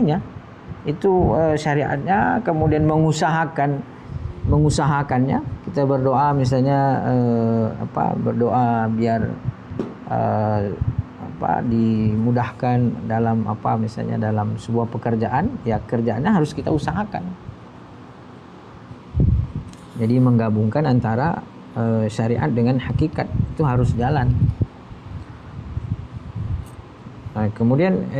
menjalaninya. Itu syariatnya, kemudian mengusahakannya. Kita berdoa misalnya berdoa biar dimudahkan dalam misalnya dalam sebuah pekerjaan, ya kerjaannya harus kita usahakan. Jadi menggabungkan antara syariat dengan hakikat itu harus jalan. Nah, kemudian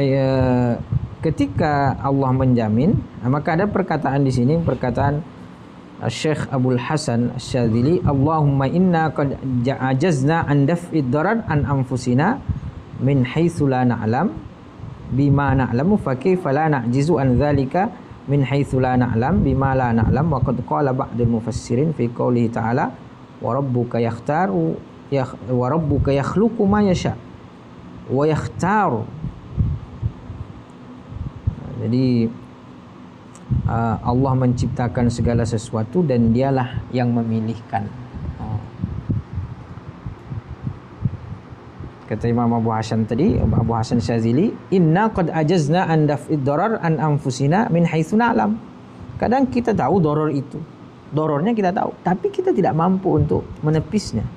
ketika Allah menjamin, maka ada perkataan di sini, perkataan Syekh Abdul Hasan Asy-Syadzili, Allahumma inna qad ajazna an daf'id darar an anfusina min haitsu la na'lam bima na'lamu fa kaifa la na'jizu an dzalika min haitsu la na'lam bima la na'lam. Wa qad qala ba'dul mufassirin fi qoulihi ta'ala wa rabbuka yakhluqu ma yasha wa yakhtaru. Jadi Allah menciptakan segala sesuatu dan dialah yang memilihkan. Kata Imam Abu Hasan tadi, Abu Hasan Syadzili, inna qad ajazna an daf'id darar an anfusina min haitsu na'lam. Kadang kita tahu doror itu, dorornya kita tahu, tapi kita tidak mampu untuk menepisnya.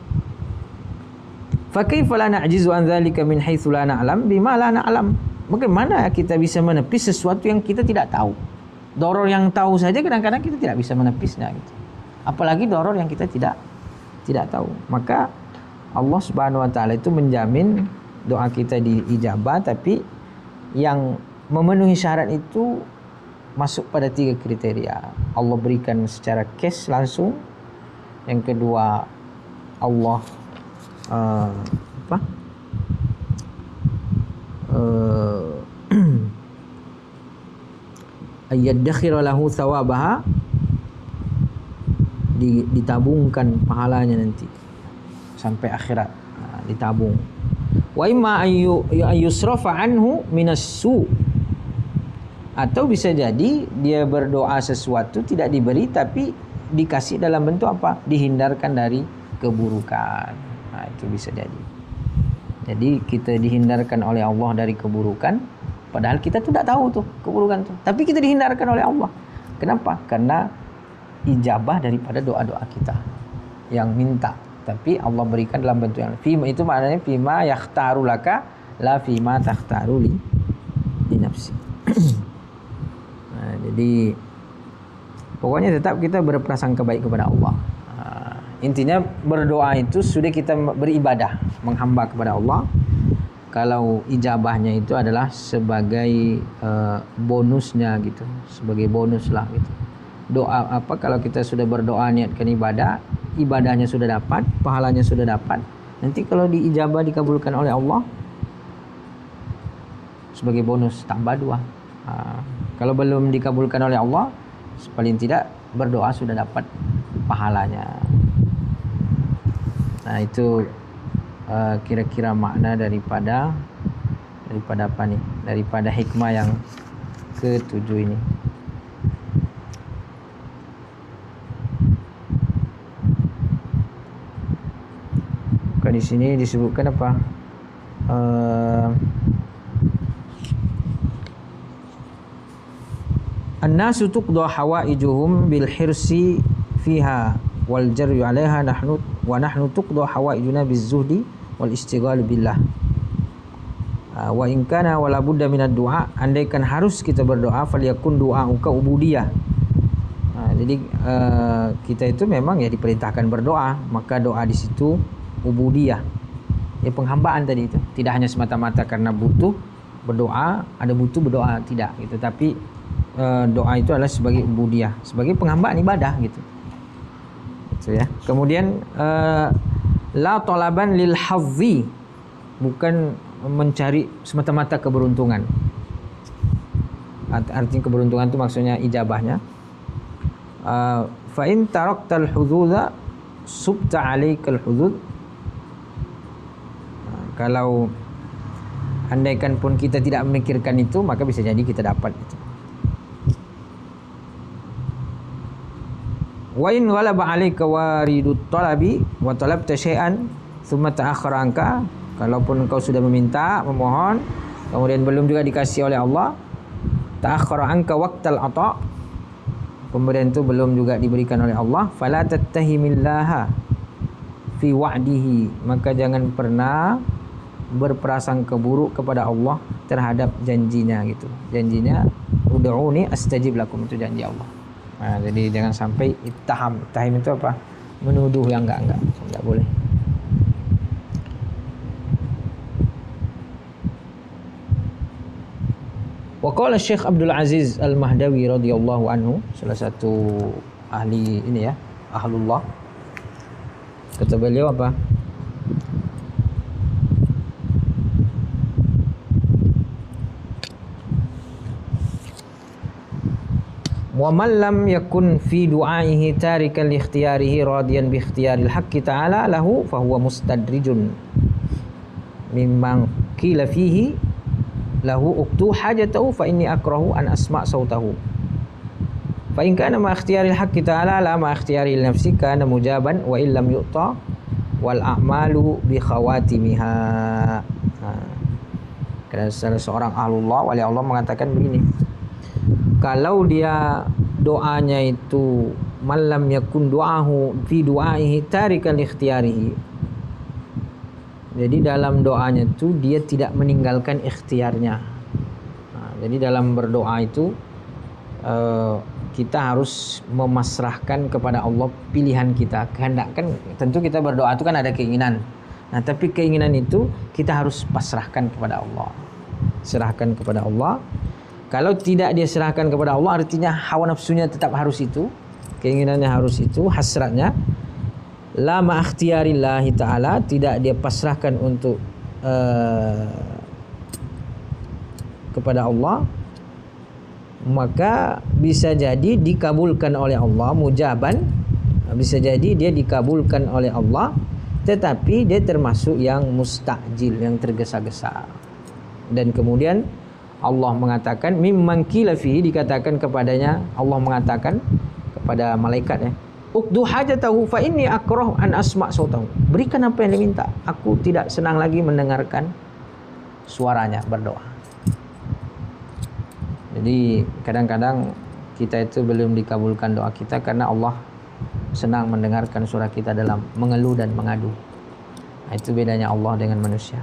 Fa kaifa la na'jizu an dzalika min haitsu la na'lam bima la na'lam. Bagaimana kita bisa menepis sesuatu yang kita tidak tahu? Doror yang tahu saja kadang-kadang kita tidak bisa menepisnya gitu. Apalagi doror yang kita tidak tahu. Maka Allah Subhanahu wa taala itu menjamin doa kita diijabah, tapi yang memenuhi syarat itu masuk pada 3 kriteria. Allah berikan secara cash langsung. Yang kedua, Allah ayyadakhira lahu thawabaha, ditabungkan pahalanya nanti sampai akhirat, ditabung. Wa imma ayyusrafa anhu minassu, atau bisa jadi dia berdoa sesuatu tidak diberi tapi dikasih dalam bentuk apa? Dihindarkan dari keburukan. Nah, itu bisa jadi. Jadi kita dihindarkan oleh Allah dari keburukan, padahal kita tuh tidak tahu tuh keburukan tuh, tapi kita dihindarkan oleh Allah. Kenapa? Karena ijabah daripada doa-doa kita yang minta, tapi Allah berikan dalam bentuk yang fima, itu maknanya fima yakhtaru laka la fima takhtaru li nafsi. Nah, jadi pokoknya tetap kita berprasangka baik kepada Allah. Intinya berdoa itu sudah kita beribadah, menghamba kepada Allah. Kalau ijabahnya itu adalah sebagai bonusnya gitu, sebagai bonus lah gitu. Doa kalau kita sudah berdoa niatkan ibadah, ibadahnya sudah dapat, pahalanya sudah dapat. Nanti kalau diijabah dikabulkan oleh Allah, sebagai bonus tambah 2. Kalau belum dikabulkan oleh Allah, paling tidak berdoa sudah dapat pahalanya. Nah, itu kira-kira makna daripada apa nih? Daripada hikmah yang ke-7 ini. Di sini disebutkan apa? An-nasu tuqda hawaijuhum bil hirsi fiha wal jarri 'alaiha nahnu tuqda hawaijuna biz zuhdi wal istighal billah. Wa in kana wala budda minad du'a, andaikan harus kita berdoa, falyakun du'auka ubudiyah. Jadi kita itu memang ya diperintahkan berdoa, maka doa di situ ubudiyah, ya penghambaan tadi itu. Tidak hanya semata-mata karena butuh berdoa, ada butuh berdoa, tidak gitu, tapi doa itu adalah sebagai ubudiyah, sebagai penghambaan ibadah gitu. Gitu ya. Kemudian la talaban lil hazzi, bukan mencari semata-mata keberuntungan. Artinya keberuntungan itu maksudnya ijabahnya. Fa in taraktal hududha subta 'alaikal hudud. Kalau andaikan pun kita tidak memikirkan itu, maka bisa jadi kita dapat itu. Wa in ghalaba 'alaika waridut talabi wa talabta syai'an thumma ta'akhkhara anka, kalaupun engkau sudah meminta, memohon, kemudian belum juga dikasih oleh Allah, ta'akhkhara anka waqtal ata, pemberian itu belum juga diberikan oleh Allah, fala tattahimillaha fi wa'dihi, maka jangan pernah berprasangka buruk kepada Allah terhadap janjinya gitu. Janjinya ud'uni astajib lakum, itu janji Allah. Nah, jadi jangan sampai ittaham. Ittaham itu apa? Menuduh yang enggak boleh. Wa qala Syekh Abdul Aziz Al-Mahdawi radhiyallahu anhu, salah satu ahli ini ya, ahlullah. Kata beliau apa? Wa man lam yakun fi du'aihi tarikan li ikhtiyarihi radiyan bi ikhtiyaril haqqi ta'ala lahu fa huwa mustadrijun mimman qila fihi lahu uktu hajatahu fa inni akrahu an asma' sautahu fa in kana ma ikhtiyaril haqqi ta'ala la ma ikhtiyari nafsi kana mujaban wa illam yu'ta wal a'malu bi khawatimiha. Karena salah seorang ahlullah wali Allah mengatakan begini, kalau dia doanya itu malam yakun du'ahu fi du'aihi tarikan ikhtiyarihi, jadi dalam doanya itu dia tidak meninggalkan ikhtiarnya. Jadi dalam berdoa itu kita harus memasrahkan kepada Allah pilihan kita, kehendak. Kan tentu kita berdoa itu kan ada keinginan. Nah, tapi keinginan itu kita harus pasrahkan kepada Allah. Serahkan kepada Allah. Kalau tidak dia serahkan kepada Allah, artinya hawa nafsunya tetap harus itu, keinginannya harus itu, hasratnya. La ma'akhtiyarillahi ta'ala, tidak dia pasrahkan untuk kepada Allah, maka bisa jadi dikabulkan oleh Allah, mujaban, bisa jadi dia dikabulkan oleh Allah, tetapi dia termasuk yang mustajil, yang tergesa-gesa. Dan kemudian Allah mengatakan mimman qila fihi, dikatakan kepadanya, Allah mengatakan kepada malaikat ya, uqdu hajatahu fa inni akrahu an asma' sautahu, berikan apa yang dia minta, aku tidak senang lagi mendengarkan suaranya berdoa. Jadi kadang-kadang kita itu belum dikabulkan doa kita karena Allah senang mendengarkan suara kita dalam mengeluh dan mengadu. Nah, itu bedanya Allah dengan manusia.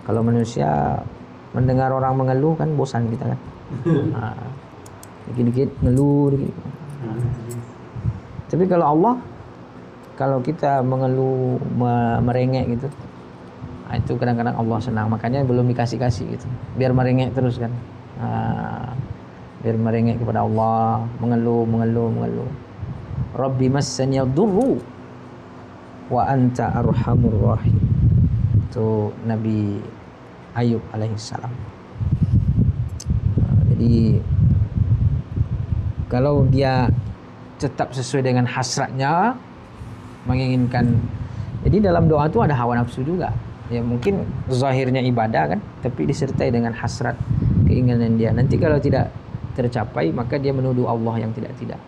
Kalau manusia mendengar orang mengeluh kan bosan kita kan. Dikit-dikit ngeluh dikit. Tapi kalau Allah, kalau kita mengeluh, merengek gitu, nah itu kadang-kadang Allah senang. Makanya belum dikasih-kasih gitu, biar merengek terus kan. Biar merengek kepada Allah, mengeluh. Rabbi massani yadurru wa anta arhamur rahim. Itu Nabi Ayub alaihissalam. Jadi kalau dia tetap sesuai dengan hasratnya, menginginkan, jadi dalam doa itu ada hawa nafsu juga. Ya mungkin zahirnya ibadah kan, tapi disertai dengan hasrat, keinginan dia. Nanti kalau tidak tercapai, maka dia menuduh Allah yang tidak-tidak.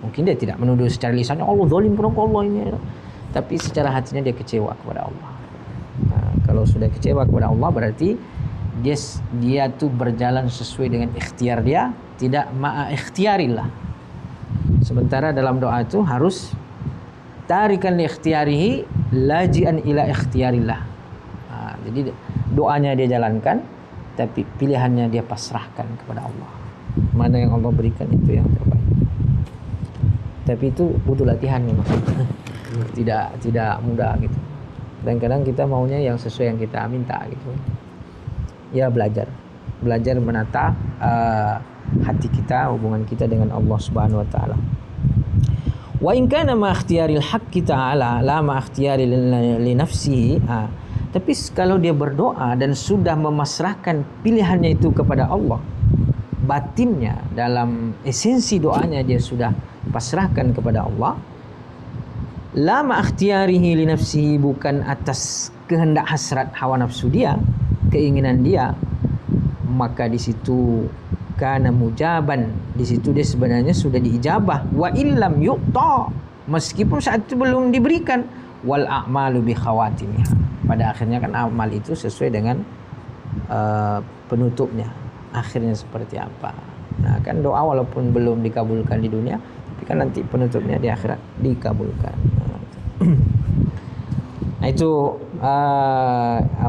Mungkin dia tidak menuduh secara lisannya Allah zalim kepada Allah ini, tapi secara hatinya dia kecewa kepada Allah. Kalau sudah kecewa kepada Allah, berarti dia tuh berjalan sesuai dengan ikhtiar dia, tidak ma'a ikhtiarillah. Sementara dalam doa itu harus tarikan li ikhtiyarihi laji'an ila ikhtiarillah. Jadi doanya dia jalankan, tapi pilihannya dia pasrahkan kepada Allah. Mana yang Allah berikan itu yang terbaik. Tapi itu butuh latihan memang. Tidak mudah gitu. Dan kadang kita maunya yang sesuai yang kita minta gitu. Ya belajar menata hati kita, hubungan kita dengan Allah Subhanahu wa taala. Wa in kana ma ikhtiyaril haqqi ta'ala la ma ikhtiyari li nafsihi. Tapi kalau dia berdoa dan sudah memasrahkan pilihannya itu kepada Allah, batinnya dalam esensi doanya dia sudah pasrahkan kepada Allah, la ma ikhtiyarihi li nafsihi, bukan atas kehendak hasrat hawa nafsu dia, keinginan dia, maka di situ kana mujaban, di situ dia sebenarnya sudah diijabah. Wa illam yu'ta, meskipun saat itu belum diberikan. Wal a'malu bi khawatimiha, pada akhirnya kan amal itu sesuai dengan penutupnya. akhirnya seperti apa. Nah, kan doa walaupun belum dikabulkan di dunia, tapi kan nanti penutupnya di akhirat dikabulkan. Nah, itu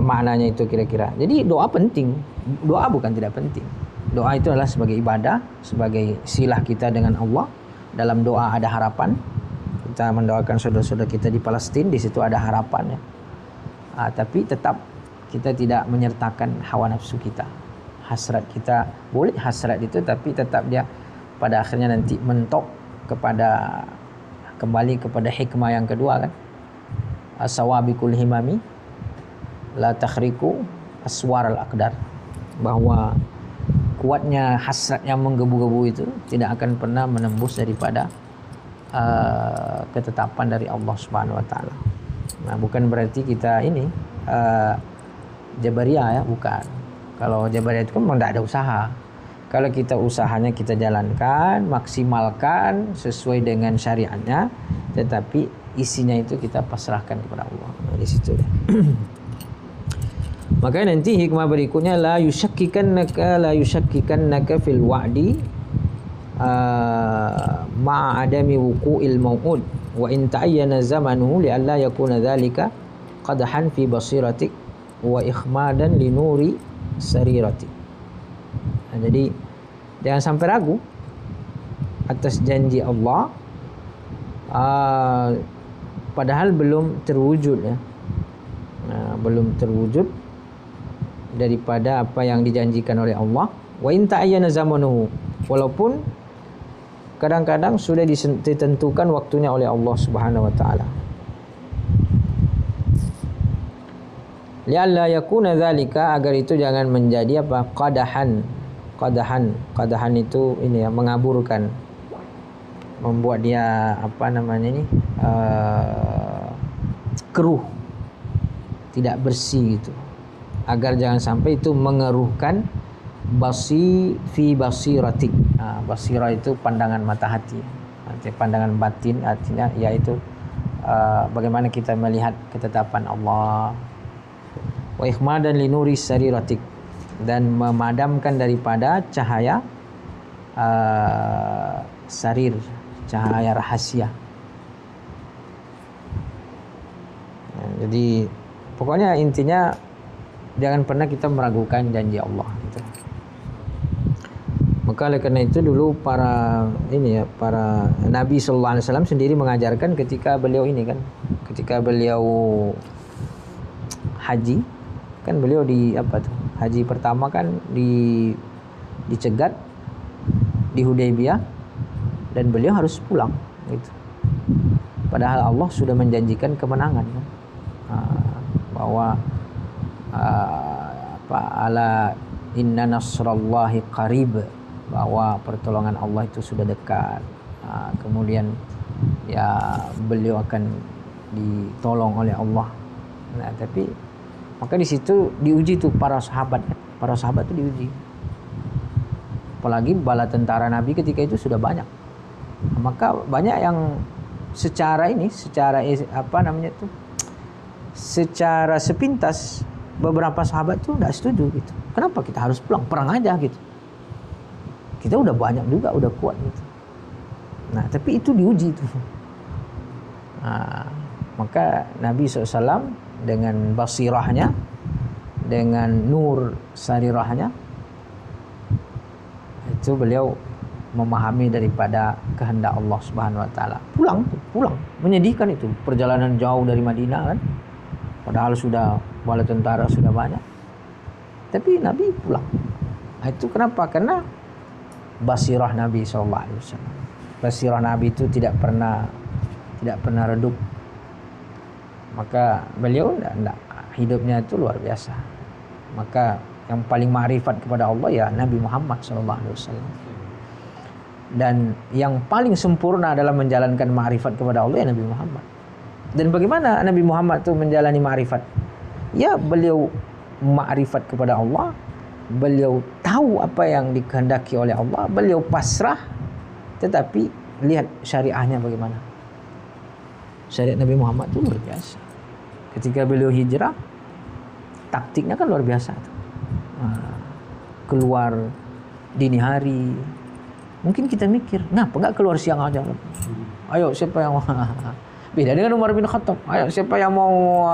maknanya itu kira-kira. Jadi doa penting. Doa bukan tidak penting. Doa itu adalah sebagai ibadah, sebagai silah kita dengan Allah. Dalam doa ada harapan. Kita mendoakan saudara-saudara kita di Palestina, di situ ada harapan ya. Tapi tetap kita tidak menyertakan hawa nafsu kita. Hasrat kita, boleh hasrat itu, tapi tetap dia pada akhirnya nanti mentok kembali kepada hikmah yang kedua kan. As-sawabikul himami la takhriku aswar al-aqdar. Bahwa kuatnya hasrat yang menggebu-gebu itu tidak akan pernah menembus daripada ketetapan dari Allah Subhanahu wa taala. Nah, bukan berarti kita ini Jabariyah ya, bukan. Kalau Jabariyah itu kan memang tidak ada usaha. Kalau kita usahanya kita jalankan, maksimalkan sesuai dengan syariatnya, tetapi isinya itu kita pasrahkan kepada Allah. Nah, di situ. Maka nanti hikmah berikutnya la yushakkikannaka fil wa'di ma'adami wuqu'il maw'ud wa in ta'ayyana zamanuhu li'alla yakuna dhalika qadhan fi basiratik wa ikhmadan li nuri sariratik. Nah, jadi jangan sampai ragu atas janji Allah padahal belum terwujud ya. Belum terwujud daripada apa yang dijanjikan oleh Allah. Wa in ta'ayyana zamanuhu, walaupun kadang-kadang sudah ditentukan waktunya oleh Allah Subhanahu wa taala. Li'alla yakuna dzalika, agar itu jangan menjadi apa? Qadahan itu ini ya, mengaburkan, membuat dia apa namanya ini keruh, tidak bersih gitu. Agar jangan sampai itu mengeruhkan fi basiratik. Basirah itu pandangan mata hati. Pandangan batin artinya yaitu bagaimana kita melihat ketetapan Allah. Wa ikhmadan li nuri sariratik, dan memadamkan daripada cahaya sarir, cahaya rahasia. Jadi pokoknya intinya jangan pernah kita meragukan janji Allah gitu. Maka oleh karena itu dulu para Nabi sallallahu alaihi wasallam sendiri mengajarkan ketika beliau haji, kan beliau haji pertama kan dicegat di Hudaybiyah dan beliau harus pulang gitu. Padahal Allah sudah menjanjikan kemenangan kan? Bahwa ala inna nasrallahi qarib, bahwa pertolongan Allah itu sudah dekat. Kemudian ya beliau akan ditolong oleh Allah. Nah, tapi maka di situ diuji tuh para sahabat itu diuji. Apalagi bala tentara Nabi ketika itu sudah banyak. Maka banyak yang secara sepintas beberapa sahabat tuh tidak setuju gitu. Kenapa kita harus pulang? Perang aja gitu. Kita udah banyak juga, udah kuat gitu. Nah, tapi itu diuji tuh. Maka Nabi SAW dengan basirahnya, dengan nur sarirahnya, itu beliau memahami daripada kehendak Allah Subhanahu wa taala. Pulang. Menyedihkan itu. Perjalanan jauh dari Madinah kan. Padahal sudah bala tentara sudah banyak. Tapi Nabi pulang. Itu kenapa? Karena basirah Nabi sallallahu alaihi wasallam. Basirah Nabi itu tidak pernah redup. Maka beliau enggak, hidupnya itu luar biasa. Maka yang paling ma'rifat kepada Allah ya Nabi Muhammad sallallahu alaihi wasallam. Dan yang paling sempurna dalam menjalankan ma'rifat kepada Allah ya Nabi Muhammad. Dan bagaimana Nabi Muhammad itu menjalani ma'rifat? Ya beliau ma'rifat kepada Allah, beliau tahu apa yang dikehendaki oleh Allah, beliau pasrah, tetapi lihat syariahnya bagaimana. Syariat Nabi Muhammad itu luar biasa. Ketika beliau hijrah, taktiknya kan luar biasa. keluar dini hari. Mungkin kita mikir, ngapa nggak keluar siang aja? Ayo, siapa yang beda dengan Umar bin Khattab. Ayo, siapa yang mau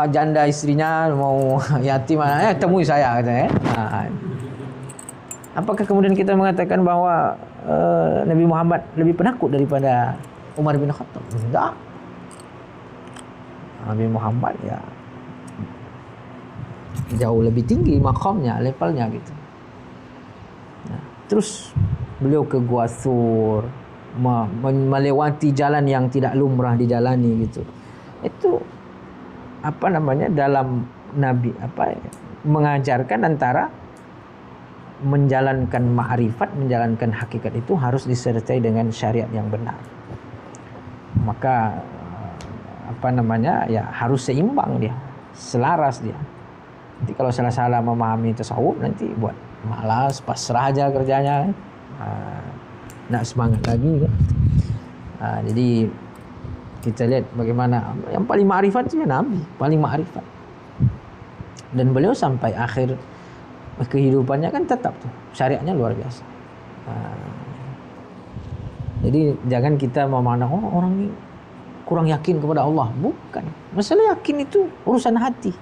janda istrinya, mau yatim, temui saya, katanya. Apakah kemudian kita mengatakan bahwa Nabi Muhammad lebih penakut daripada Umar bin Khattab? Tidak. Nabi Muhammad ya jauh lebih tinggi makamnya, levelnya gitu. Nah, terus beliau ke Gua Thur, melewati jalan yang tidak lumrah dijalani gitu. Itu dalam Nabi mengajarkan antara menjalankan ma'rifat, menjalankan hakikat itu harus disertai dengan syariat yang benar. Maka ya harus seimbang dia, selaras dia. Nanti kalau salah-salah memahami tasawuf, nanti buat malas, pasrah aja kerjanya, nggak semangat lagi kan. Jadi kita lihat bagaimana yang paling ma'rifat itu ya Nabi, paling ma'rifat. Dan beliau sampai akhir kehidupannya kan tetap tuh syariatnya luar biasa. Jadi jangan kita memandang orang ini kurang yakin kepada Allah. Bukan. Masalah yakin itu urusan hati.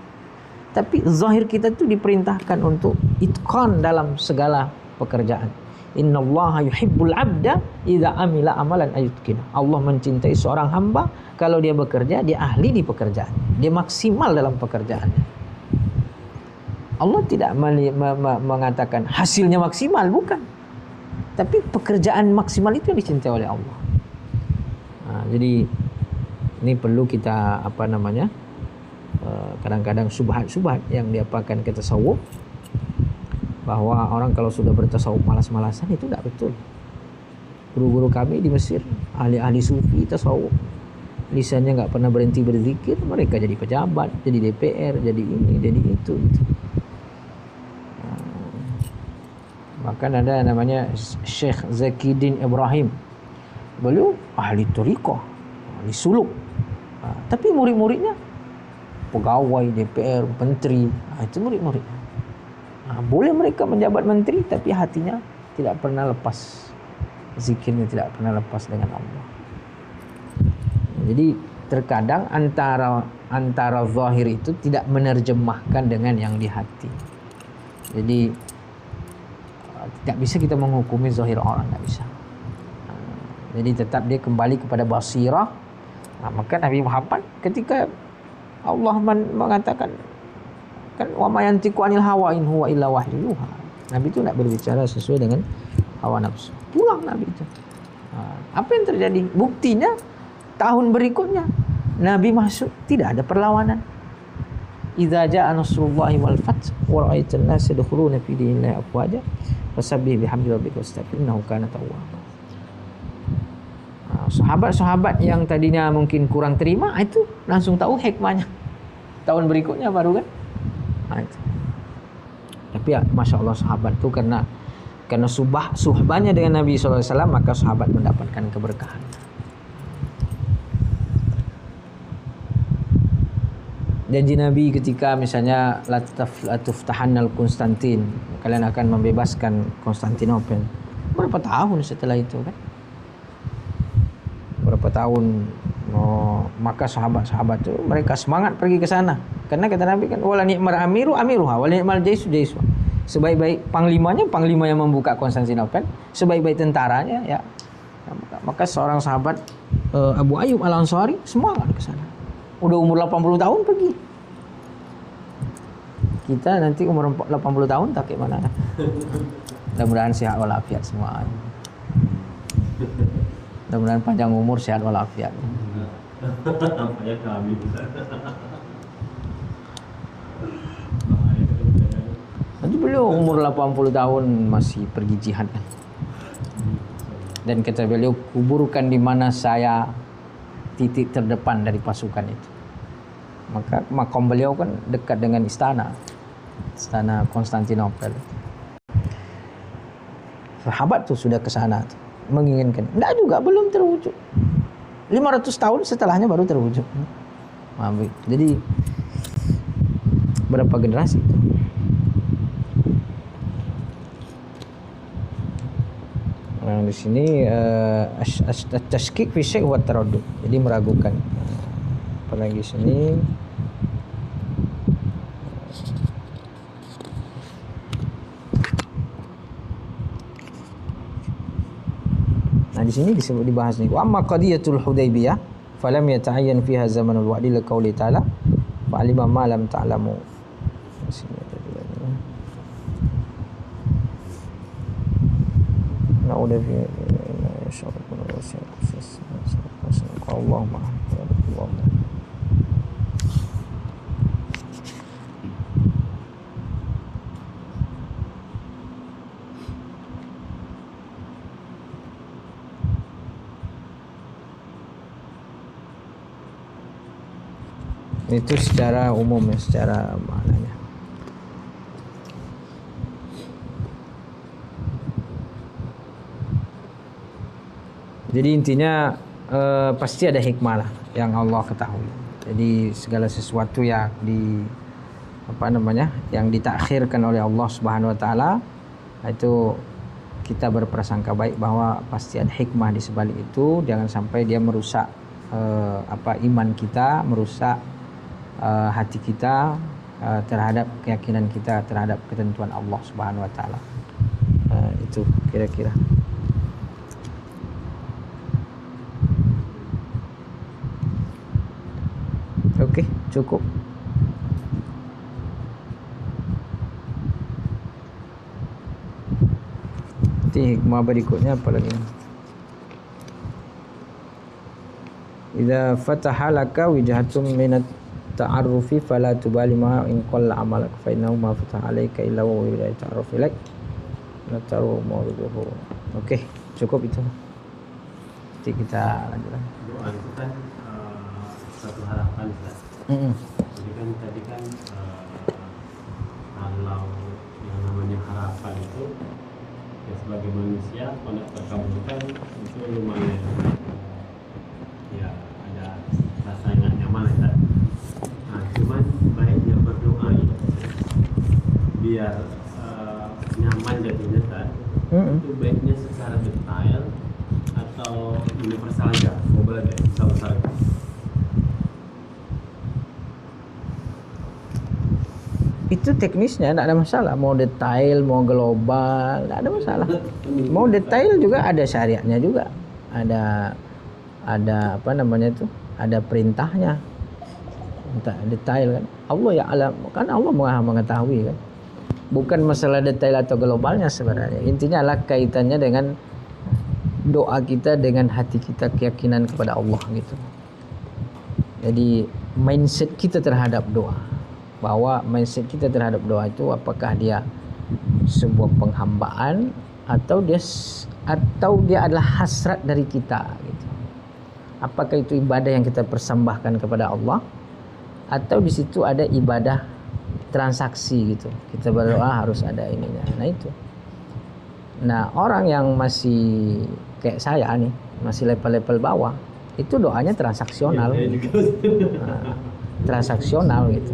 Tapi zahir kita itu diperintahkan untuk itqan dalam segala pekerjaan. Innallaha yuhibbul 'abda idza amila amalan ayutqina. Allah mencintai seorang hamba kalau dia bekerja, dia ahli di pekerjaan. Dia maksimal dalam pekerjaannya. Allah tidak mengatakan hasilnya maksimal, bukan. Tapi pekerjaan maksimal itu yang dicintai oleh Allah. Jadi ini perlu kita kadang-kadang subhat yang diapakan ke tasawuf, bahwa orang kalau sudah bertasawuf malas-malasan, itu tidak betul. Guru-guru kami di Mesir, ahli-ahli sufi tasawuf, lisannya nggak pernah berhenti berzikir, mereka jadi pejabat, jadi DPR, jadi ini, jadi itu. Bahkan ada namanya Syekh Zakidin Ibrahim, beliau ahli tariqah, ahli suluk, tapi murid-muridnya pegawai DPR, menteri. Itu murid-muridnya. Boleh mereka menjabat menteri, tapi hatinya tidak pernah lepas, zikirnya tidak pernah lepas dengan Allah. Jadi terkadang antara zahir itu tidak menerjemahkan dengan yang di hati. Jadi tidak bisa kita menghukumi zahir orang, tidak bisa. Jadi tetap dia kembali kepada basirah. Maka Nabi Muhammad ketika Allah mengatakan kan, wa ma yantiqu anil hawa in huwa illa wahyuha. Nabi itu tidak berbicara sesuai dengan hawa nafsu. Pulang Nabi itu. Apa yang terjadi? Buktinya tahun berikutnya Nabi masuk, tidak ada perlawanan. Idza jaa nasrullahi wal fath wa ra'aitan nas yadkhuluna fi dinillahi afwaja fasabbih bihamdi rabbika wastaghfir innahu kana tawwaba. Sahabat-sahabat yang tadinya mungkin kurang terima, itu langsung tahu hikmahnya. Tahun berikutnya baru kan. Itu. Tapi ya, Masya Allah sahabat itu karena suhbahnya dengan Nabi SAW, maka sahabat mendapatkan keberkahan. Janji Nabi ketika misalnya latuftahanal Konstantin, kalian akan membebaskan Konstantinopel. Berapa tahun setelah itu kan? Berapa tahun, maka sahabat-sahabat itu mereka semangat pergi ke sana, karena kata Nabi kan wala ni'mal amiru amiruha wala ni'mal jaisu jaisuha. Sebaik-baik panglimanya panglima yang membuka Konstantinopel, sebaik-baik tentaranya ya. Maka seorang sahabat Abu Ayyub Al-Ansari semangat ke sana. Udah umur 80 tahun pergi. Kita nanti umur 80 tahun tak kayak mana. Mudah-mudahan sehat walafiat semua. Mudah-mudahan panjang umur, sehat walafiat. Nampaknya kami bisa. Nanti beliau umur 80 tahun masih pergi jihad. Dan kata beliau, kuburkan di mana saya titik terdepan dari pasukan itu. Maka makam beliau kan dekat dengan istana Konstantinopel. Sahabat tuh sudah ke sana tuh, menginginkan. Enggak juga, belum terwujud. 500 tahun setelahnya baru terwujud. Jadi berapa generasi itu? Di sini tashkik fi syai' wa taraddud. Jadi meragukan. Apalagi sini di sini disebut dibahas nih. Wa amma qadiyatul Hudaybiyah falam yata'ayyan fiha zamanul wa'di liqauli ta'ala fa'alima ma lam ta'lamu. Di sini ada juga ni. Na'udzu billahi Allah maha. Itu secara umum ya, secara maknanya. Jadi intinya pasti ada hikmah lah yang Allah ketahui. Jadi segala sesuatu yang yang ditakhirkan oleh Allah Subhanahu wa taala, itu kita berprasangka baik bahwa pasti ada hikmah di sebalik itu. Jangan sampai dia merusak iman kita, merusak hati kita terhadap keyakinan kita terhadap ketentuan Allah Subhanahu wa taala. Itu kira-kira. Oke, cukup. Nanti hikmah berikutnya apa lagi? Idza fataha laka wijhatun minat ta'arrufi fala tubali ma in qalla amalak fa innahu ma fataha alayka illa wa yuridu ta'arruf ilaik la taru mawduhu. Okey, cukup itu. Nanti kita lanjutkan. Doa itu kan satu harapan, Ustaz. Jadi kan tadi kan kalau yang namanya harapan itu ya sebagai manusia kalau terkabulkan itu lumayan ya ada rasa nggak nyaman ya. Nah, cuman baiknya berdoa itu biar nyaman jadinya kan. Itu baiknya secara detail atau universal aja, boleh deh, besar-besar. Itu teknisnya tidak ada masalah, mau detail mau global tidak ada masalah. Mau detail juga ada syariatnya juga, ada ada perintahnya. Entah detail kan, Allah ya alam, kan Allah Maha mengetahui kan. Bukan masalah detail atau globalnya sebenarnya. Intinya adalah kaitannya dengan doa kita, dengan hati kita, keyakinan kepada Allah gitu. Jadi mindset kita terhadap doa, bahwa mindset kita terhadap doa itu apakah dia sebuah penghambaan atau dia adalah hasrat dari kita gitu. Apakah itu ibadah yang kita persembahkan kepada Allah atau di situ ada ibadah transaksi gitu. Kita berdoa harus ada ininya. Nah itu. Nah, orang yang masih kayak saya nih, masih level-level bawah, itu doanya transaksional. Nah, transaksional gitu.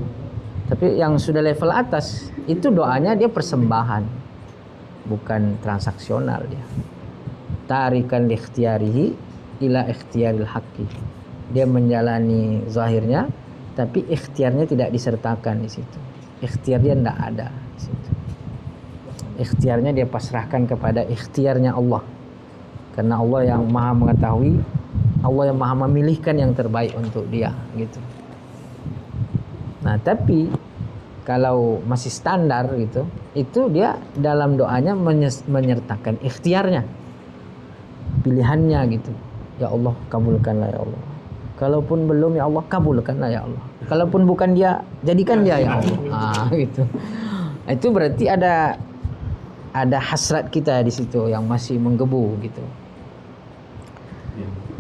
Tapi yang sudah level atas itu doanya dia persembahan, bukan transaksional dia. Tarikan li ikhtiyarihi ila ikhtiyaril haqqi. Dia menjalani zahirnya, tapi ikhtiarnya tidak disertakan di situ. Ikhtiar dia tidak ada di situ. Ikhtiarnya dia pasrahkan kepada ikhtiarnya Allah. Karena Allah yang Maha mengetahui, Allah yang Maha memilihkan yang terbaik untuk dia gitu. Nah, tapi kalau masih standar gitu, itu dia dalam doanya menyertakan ikhtiarnya, pilihannya gitu. Ya Allah, kabulkanlah ya Allah. Kalaupun belum ya Allah, kabulkanlah ya Allah. Kalaupun bukan dia, jadikan dia ya Allah. Gitu. Itu berarti ada hasrat kita di situ yang masih menggebu gitu.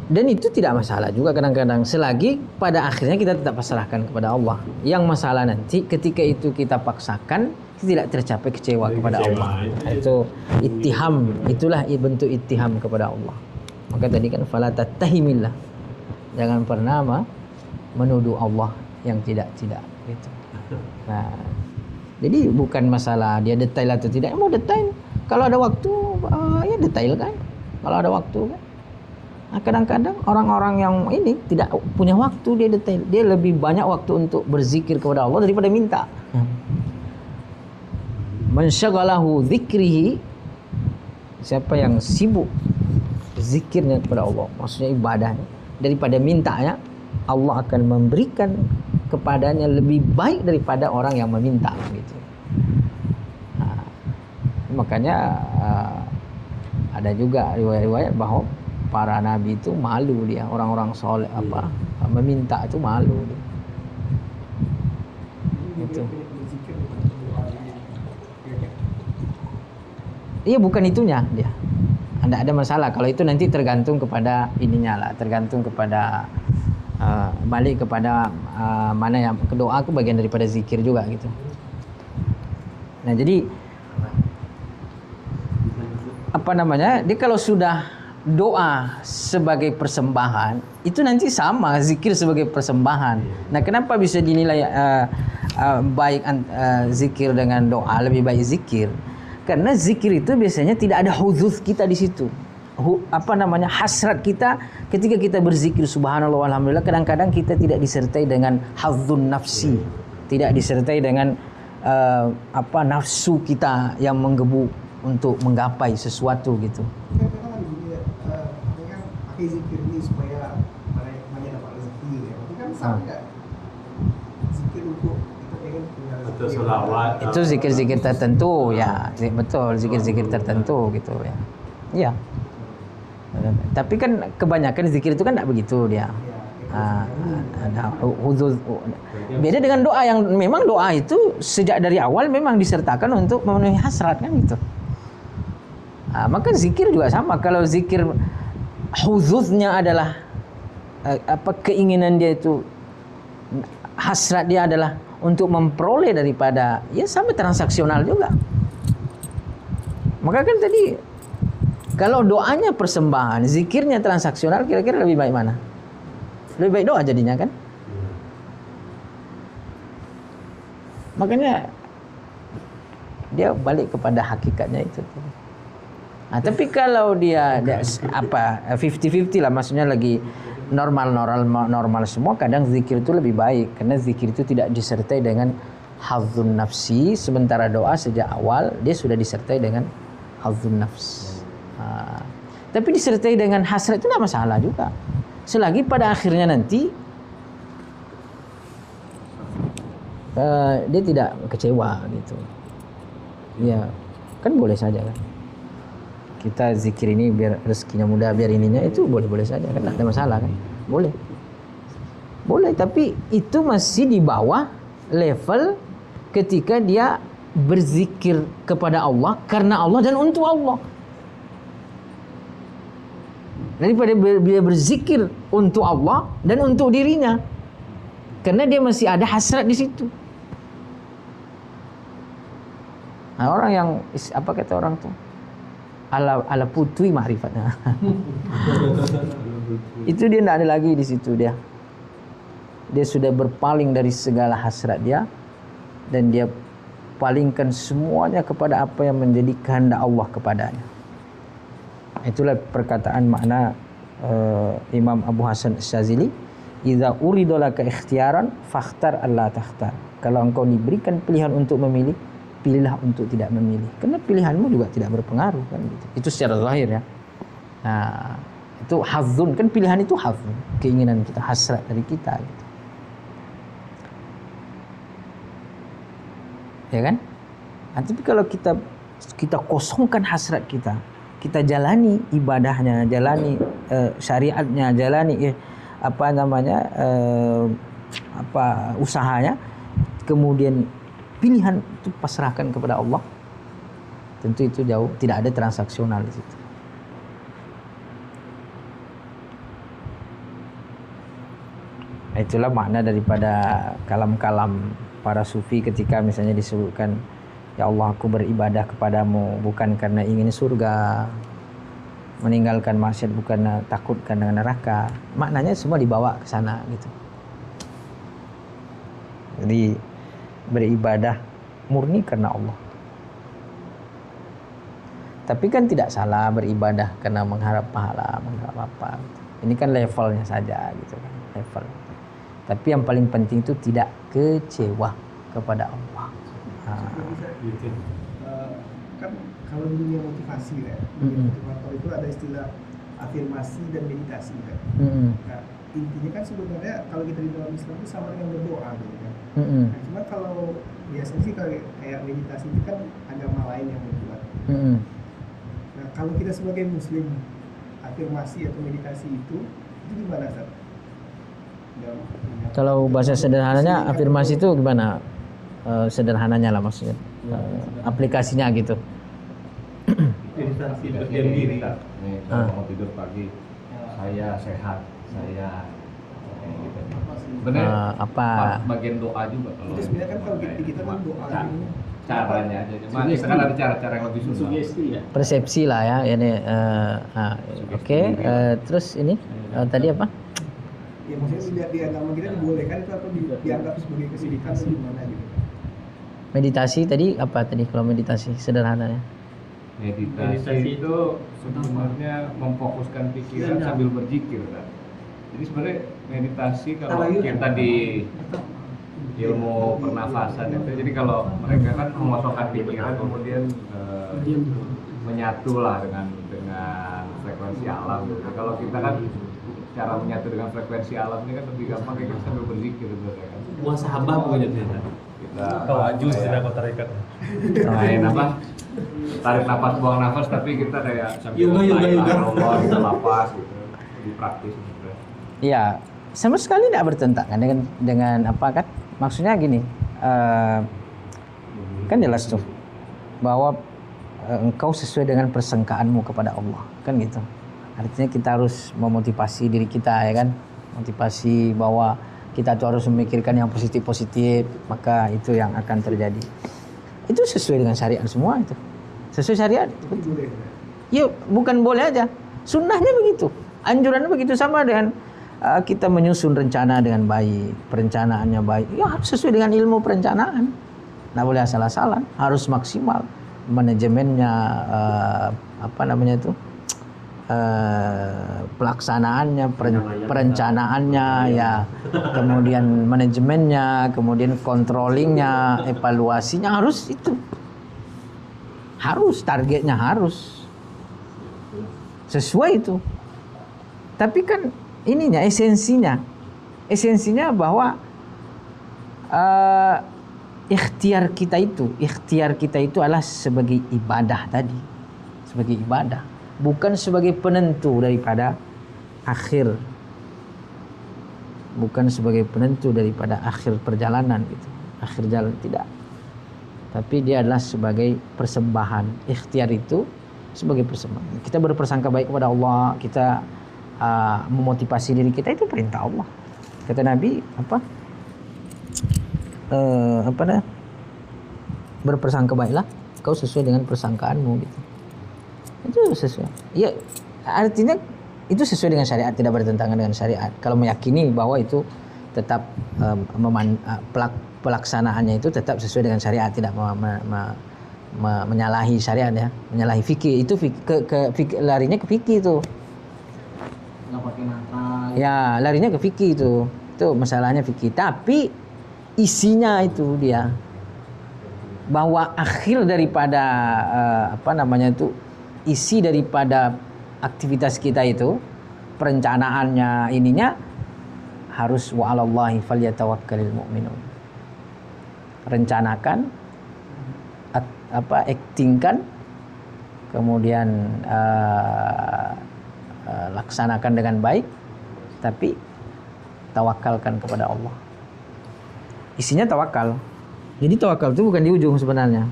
Dan itu tidak masalah juga kadang-kadang, selagi pada akhirnya kita tetap pasrahkan kepada Allah. Yang masalah nanti ketika itu kita paksakan, tidak tercapai kecewa kepada Allah. Itu ittiham, itulah bentuk ittiham kepada Allah. Maka tadi kan fala tattahimillah, jangan pernah menuduh Allah yang tidak gitu. Nah, jadi bukan masalah dia detail atau tidak. Mau detail, kalau ada waktu ya detail kan. kalau ada waktu kan. Nah, kadang-kadang orang-orang yang ini tidak punya waktu, dia detail, dia lebih banyak waktu untuk berzikir kepada Allah daripada minta. Man syaghalahu dzikrihi, siapa yang sibuk zikirnya kepada Allah, maksudnya ibadahnya, daripada mintanya, Allah akan memberikan kepadanya lebih baik daripada orang yang meminta gitu. Nah, makanya ada juga riwayat-riwayat bahwa para nabi itu malu dia, orang-orang soleh meminta itu malu dia. Itu. Iya, bukan itunya dia. Anda ada masalah kalau itu, nanti tergantung kepada ininya lah, tergantung kepada balik kepada mana yang doa itu bagian daripada zikir juga gitu. Nah, jadi apa namanya? Dia kalau sudah doa sebagai persembahan, itu nanti sama zikir sebagai persembahan. Nah, kenapa bisa dinilai baik zikir dengan doa lebih baik zikir? Karena zikir itu biasanya tidak ada hudzuz kita di situ. Hasrat kita ketika kita berzikir subhanallah walhamdulillah, kadang-kadang kita tidak disertai dengan hadzun nafsi, tidak disertai dengan nafsu kita yang menggebu untuk menggapai sesuatu gitu. Pakai zikir ini supaya banyak dapat rezeki ya. Tapi kan sama enggak? Zikir untuk kita pengen punya rezeki. Atau selawat. Itu zikir-zikir tertentu ya, betul, zikir-zikir tertentu gitu ya. Iya. Tapi kan kebanyakan zikir itu kan tidak begitu dia. Ada huzuz. Beda dengan doa yang memang doa itu sejak dari awal memang disertakan untuk memenuhi hasrat kan gitu. Maka zikir juga sama. Kalau zikir huzuznya adalah keinginan dia itu, hasrat dia adalah untuk memperoleh daripada, ya sama transaksional juga. Maka kan tadi kalau doanya persembahan, zikirnya transaksional, kira-kira lebih baik mana? Lebih baik doa jadinya kan? Makanya dia balik kepada hakikatnya itu. Nah, tapi kalau dia 50-50 lah, maksudnya lagi normal semua, kadang zikir itu lebih baik karena zikir itu tidak disertai dengan hadzun nafsi, sementara doa sejak awal dia sudah disertai dengan hadzun nafs. Tapi disertai dengan hasrat itu tidak masalah juga, selagi pada akhirnya nanti dia tidak kecewa gitu. Ya kan boleh saja kan, kita zikir ini biar rezekinya mudah, biar ininya, itu boleh-boleh saja kan, tidak ada masalah kan, boleh, tapi itu masih di bawah level ketika dia berzikir kepada Allah karena Allah dan untuk Allah, daripada dia berzikir untuk Allah dan untuk dirinya, karena dia masih ada hasrat di situ. Nah, orang yang apa kata orang tuh, ala putri ma'rifatnya. Itu dia tidak ada lagi di situ, dia sudah berpaling dari segala hasrat dia, dan dia palingkan semuanya kepada apa yang menjadi kehendak Allah kepadanya. Itulah perkataan makna Imam Abu Hasan Asyazili, idza uridolaka ikhtiaran fakhtar alla takhtar. Kalau engkau diberikan pilihan untuk memilih, pilihlah untuk tidak memilih, karena pilihanmu juga tidak berpengaruh kan gitu. Itu secara zahir ya. Nah, itu hadzun, kan pilihan itu hadzun, keinginan kita, hasrat dari kita gitu. Ya kan? Nah, tapi kalau kita kosongkan hasrat kita jalani ibadahnya, jalani syariatnya, jalani usahanya, kemudian pilihan itu pasrahkan kepada Allah, tentu itu jauh tidak ada transaksional di situ. Itulah makna daripada kalam-kalam para sufi ketika misalnya disebutkan, ya Allah, aku beribadah kepadamu bukan karena ingin surga, meninggalkan maksiat bukan takutkan dengan neraka. Maknanya semua dibawa ke sana gitu. Jadi beribadah murni karena Allah. Tapi kan tidak salah beribadah karena mengharap pahala, mengharap apa. Ini kan levelnya saja gitu kan, level. Tapi yang paling penting itu tidak kecewa kepada Allah. Gitu. Kan kalau di dunia motivasi ya, motivator itu ada istilah afirmasi dan meditasi kan. Nah, intinya kan sebenarnya kalau kita di dalam Islam itu sama dengan berdoa gitu kan. Nah, cuma kalau biasanya sih kayak meditasi itu kan agama lain yang membuat. Nah, kalau kita sebagai muslim, afirmasi atau meditasi itu gimana, Ustaz? Kalau bahasa sederhananya afirmasi itu gimana? Sederhananya lah maksudnya. Aplikasinya gitu. Meditasi berdiam diri. Nih, kalau mau tidur pagi, saya sehat, saya gitu. Benar. Apa? Bagian doa juga kalau. Itu sebenarnya kan kalau kita kan doa ini. Caranya aja. Cuma kita kan ada cara-cara yang lebih susah. Sugesti ya. Persepsi lah ya. Ini. Oke. Terus ini tadi apa? Ya maksudnya di agama kita dibolehkan itu atau dianggap sebagai kesyirikan atau gimana gitu? Meditasi tadi apa tadi kalau meditasi sederhananya? Meditasi itu sebenarnya memfokuskan pikiran sambil berzikir kan. Jadi sebenarnya meditasi kalau kita di ilmu pernafasan itu, jadi kalau mereka kan mengosongkan pikiran kemudian menyatu lah dengan frekuensi alam gitu. Kalau kita kan cara menyatu dengan frekuensi alam ini kan lebih gampang kayak kita sambil berzikir sebenarnya kan. Muhasabah pokoknya ternyata. Kita Tawajud tidak kota ikat. main apa? Tarik nafas, buang nafas, tapi kita kayak sambil Yoga. Allah, kita lapas gitu. Lebih praktis gitu. Iya, sama sekali tidak bertentangan dengan apa kan? Maksudnya gini, kan jelas tuh bahwa engkau sesuai dengan persangkaanmu kepada Allah, kan gitu. Artinya kita harus memotivasi diri kita ya kan, motivasi bahwa kita tuh harus memikirkan yang positif-positif, maka itu yang akan terjadi. Itu sesuai dengan syariat semua itu, sesuai syariat. Boleh. Ya bukan boleh aja, sunnahnya begitu, anjurannya begitu, sama dengan kita menyusun rencana dengan baik, perencanaannya baik, ya harus sesuai dengan ilmu perencanaan, nggak boleh asal-asalan, harus maksimal manajemennya, pelaksanaannya, perencanaannya ya, kemudian manajemennya, kemudian controllingnya, evaluasinya harus itu, harus targetnya harus sesuai itu. Tapi kan ininya esensinya bahwa ikhtiar kita itu adalah sebagai ibadah tadi, sebagai ibadah, bukan sebagai penentu daripada akhir, bukan sebagai penentu daripada akhir perjalanan gitu, akhir jalan tidak, tapi dia adalah sebagai persembahan. Ikhtiar itu sebagai persembahan, kita berprasangka baik kepada Allah, kita memotivasi diri kita, itu perintah Allah. Kata Nabi berprasangka baiklah kau sesuai dengan persangkaanmu gitu. Itu sesuai. Ya artinya itu sesuai dengan syariat, tidak bertentangan dengan syariat. Kalau meyakini bahwa itu tetap pelaksanaannya itu tetap sesuai dengan syariat, tidak menyalahi syariat ya, menyalahi fikih. Itu larinya ke fikih itu. Nggak pakai nakal. Ya, larinya ke fikih itu. Itu masalahnya fikih. Tapi isinya itu dia bahwa akhir daripada isi daripada aktivitas kita itu, perencanaannya ininya harus wa 'alallahi falyatawakkalul mu'minun. Rencanakan, actingkan, kemudian laksanakan dengan baik, tapi tawakalkan kepada Allah. Isinya tawakal. Jadi tawakal itu bukan di ujung sebenarnya.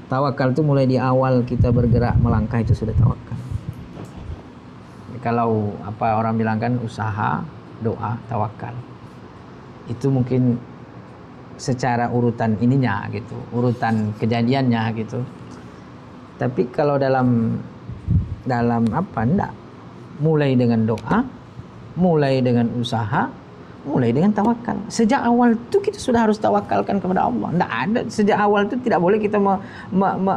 Tawakal itu mulai di awal kita bergerak melangkah itu sudah tawakal. Kalau orang bilang kan usaha, doa, tawakal. Itu mungkin secara urutan ininya gitu, urutan kejadiannya gitu. Tapi kalau dalam enggak. Mulai dengan doa, mulai dengan usaha, Mulai dengan tawakal. Sejak awal itu kita sudah harus tawakalkan kepada Allah. Tidak ada, sejak awal itu tidak boleh kita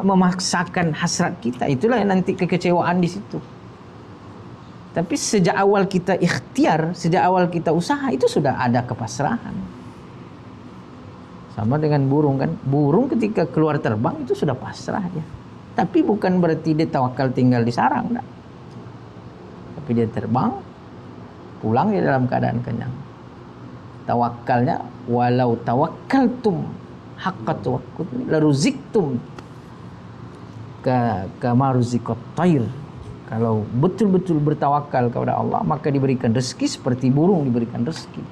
memaksakan hasrat kita. Itulah yang nanti kekecewaan di situ. Tapi sejak awal kita ikhtiar, sejak awal kita usaha, itu sudah ada kepasrahan. Sama dengan burung kan. Burung ketika keluar terbang itu sudah pasrah ya. Tapi bukan berarti dia tawakal tinggal di sarang. Enggak. Tapi dia terbang, pulang dia dalam keadaan kenyang. Tawakalnya, walau tawakkaltum haqqa tawakkul la ruziktum kama ruziqat thair. Kalau betul-betul bertawakal kepada Allah, maka diberikan rezeki seperti burung diberikan rezeki.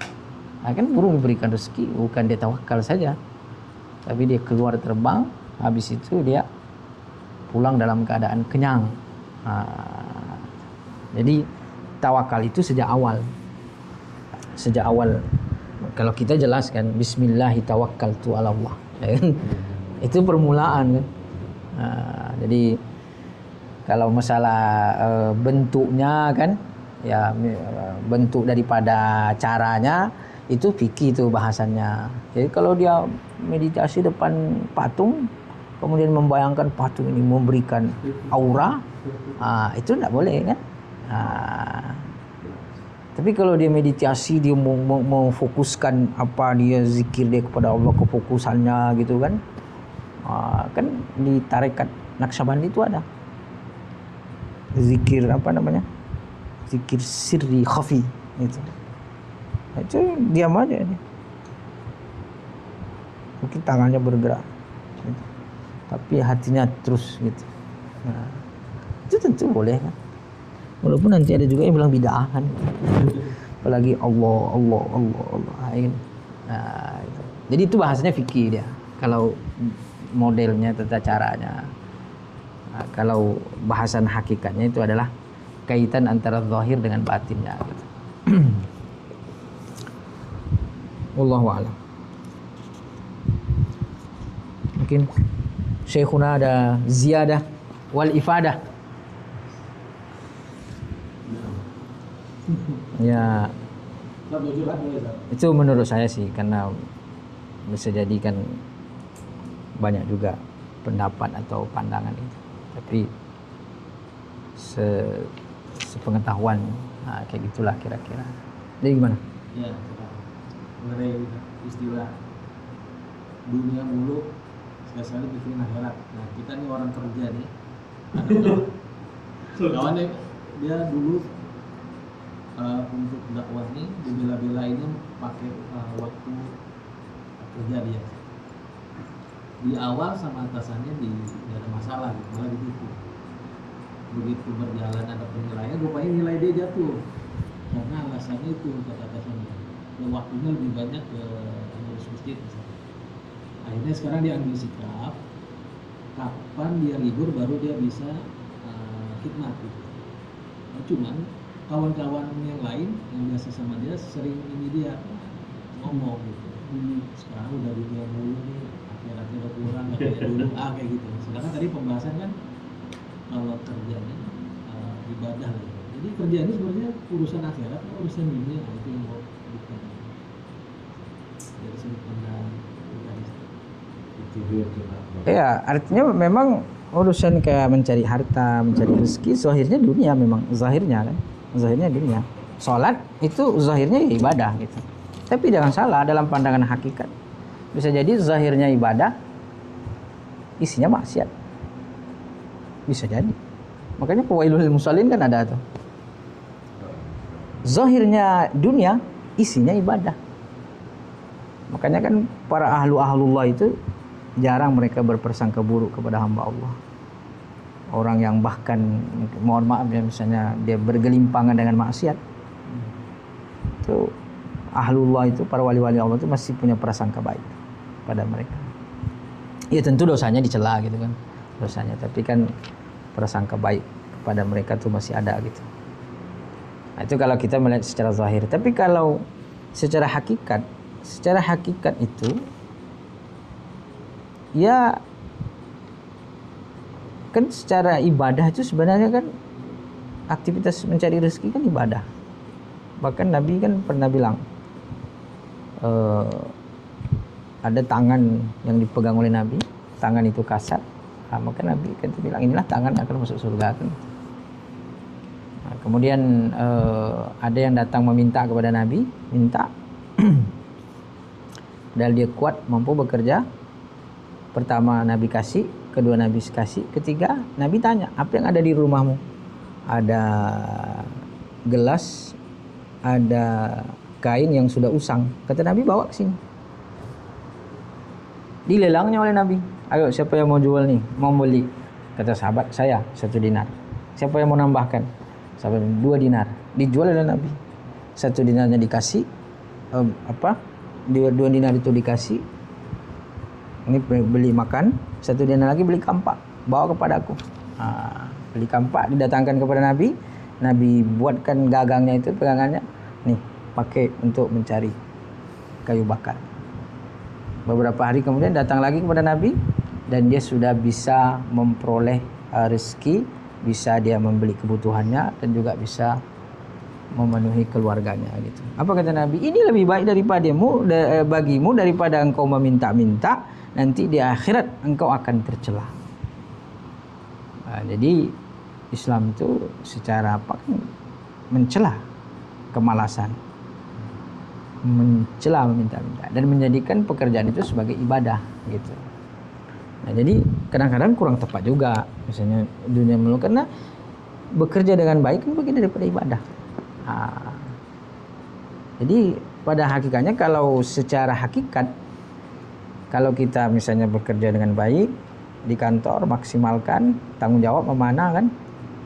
Nah, kan burung diberikan rezeki, bukan dia tawakal saja, tapi dia keluar terbang, habis itu dia pulang dalam keadaan kenyang. Jadi tawakal itu sejak awal. Sejak awal. Kalau kita jelaskan Bismillahi tawakkaltu ala Allah, ya kan? Itu permulaan kan. Jadi kalau masalah bentuknya kan, ya bentuk daripada caranya itu fikih itu bahasannya. Jadi kalau dia meditasi depan patung, kemudian membayangkan patung ini memberikan aura, itu tidak boleh kan. Tapi kalau dia meditasi, dia mau fokuskan apa dia zikir dia kepada Allah, kefokusannya gitu kan. Kan di tarekat Naqsyabandi itu ada zikir apa namanya? Zikir sirri khafi itu. Itu diam aja dia. Mungkin tangannya bergerak gitu. Tapi hatinya terus gitu. Itu tentu boleh kan. Walaupun nanti ada juga yang bilang bid'ah kan. Apalagi Allah. Gitu. Jadi itu bahasanya fikih dia. Kalau modelnya, tata caranya. Kalau bahasan hakikatnya itu adalah kaitan antara zahir dengan batinnya. Gitu. Wallahu a'lam. Mungkin Syekhuna ada ziyadah wal ifadah. Ya, itu menurut saya sih, karena bisa jadi kan banyak juga pendapat atau pandangan itu. Tapi sepengetahuan, kayak gitulah kira-kira. Jadi gimana? Ya, mengenai istilah dunia mulu, sekali-sekali pikirin akhirat. Nah, kita nih orang kerja nih, kawannya dia dulu untuk dakwah nih dibela-belainnya pakai waktu kerja dia. Di awal sama atasannya nggak ada masalah gitu, malah ditipu. Begitu berjalan ada penilaian, rupanya nilai dia jatuh karena alasannya itu kata atasannya. Ya, waktunya lebih banyak ke ngurus masjid misalnya. Akhirnya sekarang dia ambil sikap, kapan dia libur baru dia bisa khidmat gitu. Nah, cuman kawan-kawan yang lain yang biasa sama dia sering ini dia ngomong gitu. Sekarang udah dunia mulu nih, akhiratnya udah kurang kayak dulu kayak gitu. Sedangkan tadi pembahasan kan kalau kerjanya ibadah lah. Jadi kerja ini sebenarnya urusan akhirat, urusan dunia itu yang mau bukan. Dari sudut pandang ya, artinya memang urusan kayak mencari harta, mencari rezeki, zahirnya dunia memang, zahirnya kan. Zahirnya dunia. Salat itu zahirnya ibadah gitu. Tapi jangan salah dalam pandangan hakikat. Bisa jadi zahirnya ibadah, isinya maksiat. Bisa jadi. Makanya fawailul lil musallin kan ada tuh. Zahirnya dunia, isinya ibadah. Makanya kan para ahlullah itu jarang mereka berprasangka buruk kepada hamba Allah. Orang yang bahkan mohon maaf ya, misalnya dia bergelimpangan dengan maksiat, itu ahlullah itu, para wali-wali Allah itu masih punya prasangka baik pada mereka. Ya tentu dosanya dicela gitu kan, dosanya, tapi kan prasangka baik kepada mereka tuh masih ada gitu. Nah, itu kalau kita melihat secara zahir. Tapi kalau secara hakikat itu ya kan secara ibadah itu sebenarnya kan aktivitas mencari rezeki kan ibadah. Bahkan Nabi kan pernah bilang ada tangan yang dipegang oleh Nabi, tangan itu kasar. Maka Nabi kata bilang inilah tangan yang akan masuk surga kan. Kemudian ada yang datang meminta kepada Nabi, minta padahal dia kuat, mampu bekerja. Pertama Nabi kasih, kedua Nabi kasih, ketiga Nabi tanya, apa yang ada di rumahmu? Ada gelas, ada kain yang sudah usang. Kata Nabi, bawa ke sini. Dilelangnya oleh Nabi. Ayo, siapa yang mau jual nih? Mau beli? Kata sahabat, saya 1 dinar. Siapa yang mau nambahkan? Sahabat 2 dinar. Dijual oleh Nabi. 1 dinarnya dikasih, 2 dinar itu dikasih. Ini beli makan, 1 dinar lagi beli kampak, bawa kepadaku. Beli kampak didatangkan kepada Nabi. Nabi buatkan gagangnya itu, pegangannya, nih pakai untuk mencari kayu bakar. Beberapa hari kemudian datang lagi kepada Nabi dan dia sudah bisa memperoleh rezeki, bisa dia membeli kebutuhannya dan juga bisa memenuhi keluarganya gitu. Apa kata Nabi? Ini lebih baik bagimu daripada engkau meminta-minta, nanti di akhirat engkau akan tercela. Jadi Islam itu secara apa kan mencela kemalasan, mencela meminta-minta dan menjadikan pekerjaan itu sebagai ibadah gitu. Nah, jadi kadang-kadang kurang tepat juga misalnya dunia melulu, karena bekerja dengan baik kan bagian daripada ibadah. Jadi pada hakikatnya kalau secara hakikat, kalau kita misalnya bekerja dengan baik di kantor, maksimalkan tanggung jawab memanah kan,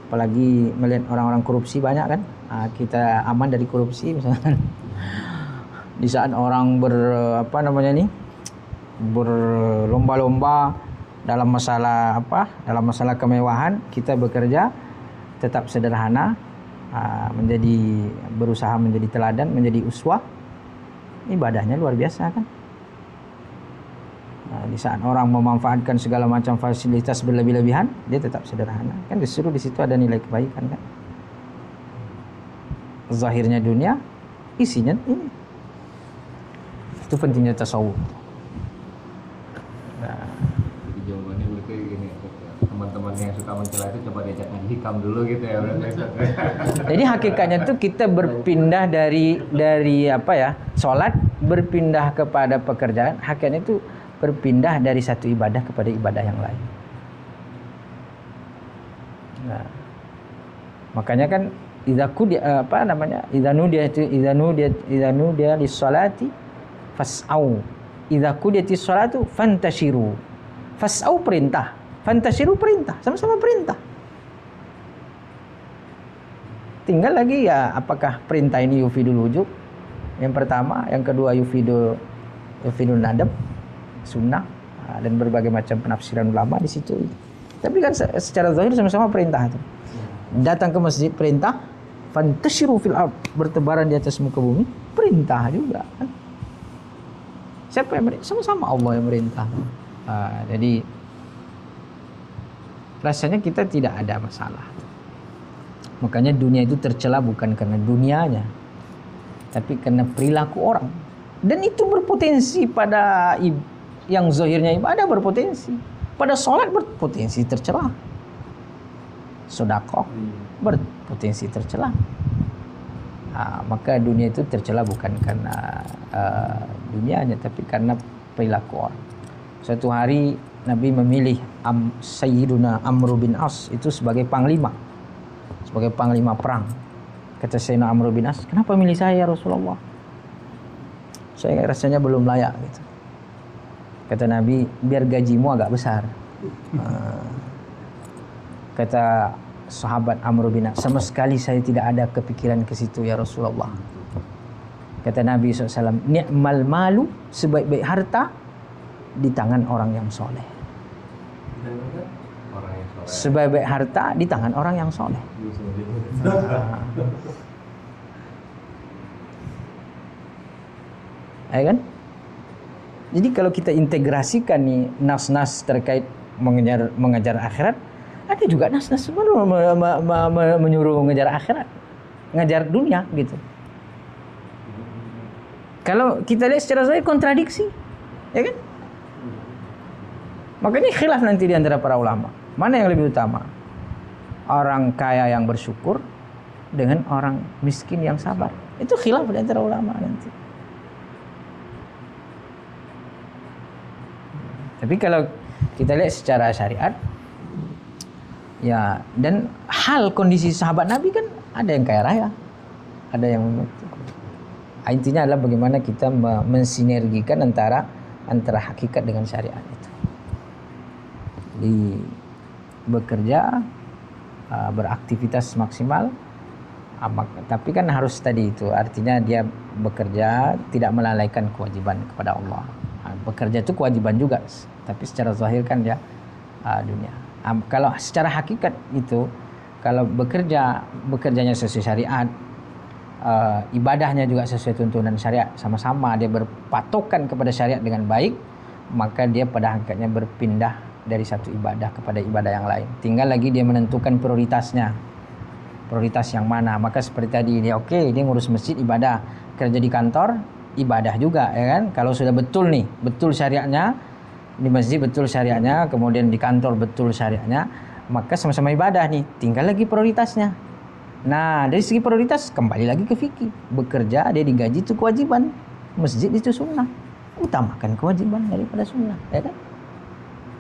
apalagi melihat orang-orang korupsi banyak kan, kita aman dari korupsi misalnya. Di saat orang berlomba-lomba dalam masalah kemewahan, kita bekerja tetap sederhana, berusaha menjadi teladan, menjadi uswah, ibadahnya luar biasa kan. Di saat orang memanfaatkan segala macam fasilitas berlebih-lebihan, dia tetap sederhana kan, disuruh di situ ada nilai kebaikan kan. Zahirnya dunia, isinya ini. Itu pentingnya tasawuf. Jadi jawabannya berarti gini, teman-teman yang suka mencela itu coba diajak ngaji hikam dulu gitu ya. Jadi hakikatnya itu kita berpindah dari sholat berpindah kepada pekerjaan. Hakikatnya itu berpindah dari satu ibadah kepada ibadah yang lain. Nah, makanya kan idza nudiya lis-salati fas'au, idza qudiyatis salatu fantashiru. Fas'au perintah, fantashiru perintah, sama-sama perintah. Tinggal lagi ya apakah perintah ini yufidul wujub? Yang pertama, yang kedua yufidul nadab, sunnah, dan berbagai macam penafsiran ulama di situ. Tapi kan secara zahir sama-sama perintah itu. Datang ke masjid perintah, fantashiru fil ard, bertebaran di atas muka bumi, perintah juga kan. Siapa yang merintah? Sama-sama Allah yang merintah. Jadi rasanya kita tidak ada masalah. Makanya dunia itu tercela bukan karena dunianya, tapi karena perilaku orang. Dan itu berpotensi pada yang zahirnya ibadah, berpotensi pada sholat, berpotensi tercela. Sedekah berpotensi tercela. Maka dunia itu tercela bukan karena dunianya, tapi karena perilaku orang. Suatu hari Nabi memilih Sayyiduna Amr bin As itu sebagai panglima perang. Kata Sayyidina Amr bin As, kenapa milih saya ya Rasulullah? Saya rasanya belum layak gitu. Kata Nabi, biar gajimu agak besar. Kata sahabat Amr bin As, sama sekali saya tidak ada kepikiran ke situ ya Rasulullah. Kata Nabi SAW, ni'mal malu, sebaik-baik harta di tangan orang yang soleh. Sebaik-baik harta di tangan orang yang soleh. Ya kan? Jadi kalau kita integrasikan nih nas-nas terkait mengejar akhirat, ada juga nas-nas menyuruh mengejar akhirat, ngejar dunia gitu. Kalau kita lihat secara zahir kontradiksi, ya kan? Makanya khilaf nanti di antara para ulama. Mana yang lebih utama? Orang kaya yang bersyukur dengan orang miskin yang sabar. Itu khilaf di antara ulama nanti. Tapi kalau kita lihat secara syariat, ya, dan hal kondisi sahabat Nabi kan ada yang kaya raya, ada yang intinya adalah bagaimana kita mensinergikan antara hakikat dengan syariat itu. Jadi bekerja, beraktivitas maksimal, tapi kan harus tadi itu, artinya dia bekerja tidak melalaikan kewajiban kepada Allah. Bekerja itu kewajiban juga, tapi secara zahir kan dia dunia. Kalau secara hakikat itu, kalau bekerjanya sesuai syariat, ibadahnya juga sesuai tuntunan syariat, sama-sama dia berpatokan kepada syariat dengan baik, maka dia pada hakikatnya berpindah dari satu ibadah kepada ibadah yang lain. Tinggal lagi dia menentukan prioritasnya, prioritas yang mana. Maka seperti tadi dia dia ngurus masjid ibadah, kerja di kantor ibadah juga, ya kan? Kalau sudah betul nih, betul syariatnya di masjid, betul syariatnya, kemudian di kantor betul syariatnya, maka sama-sama ibadah nih. Tinggal lagi prioritasnya. Nah, dari segi prioritas kembali lagi ke fikih. Bekerja dia digaji itu kewajiban, masjid itu sunnah. Utamakan kewajiban daripada sunnah, ya kan?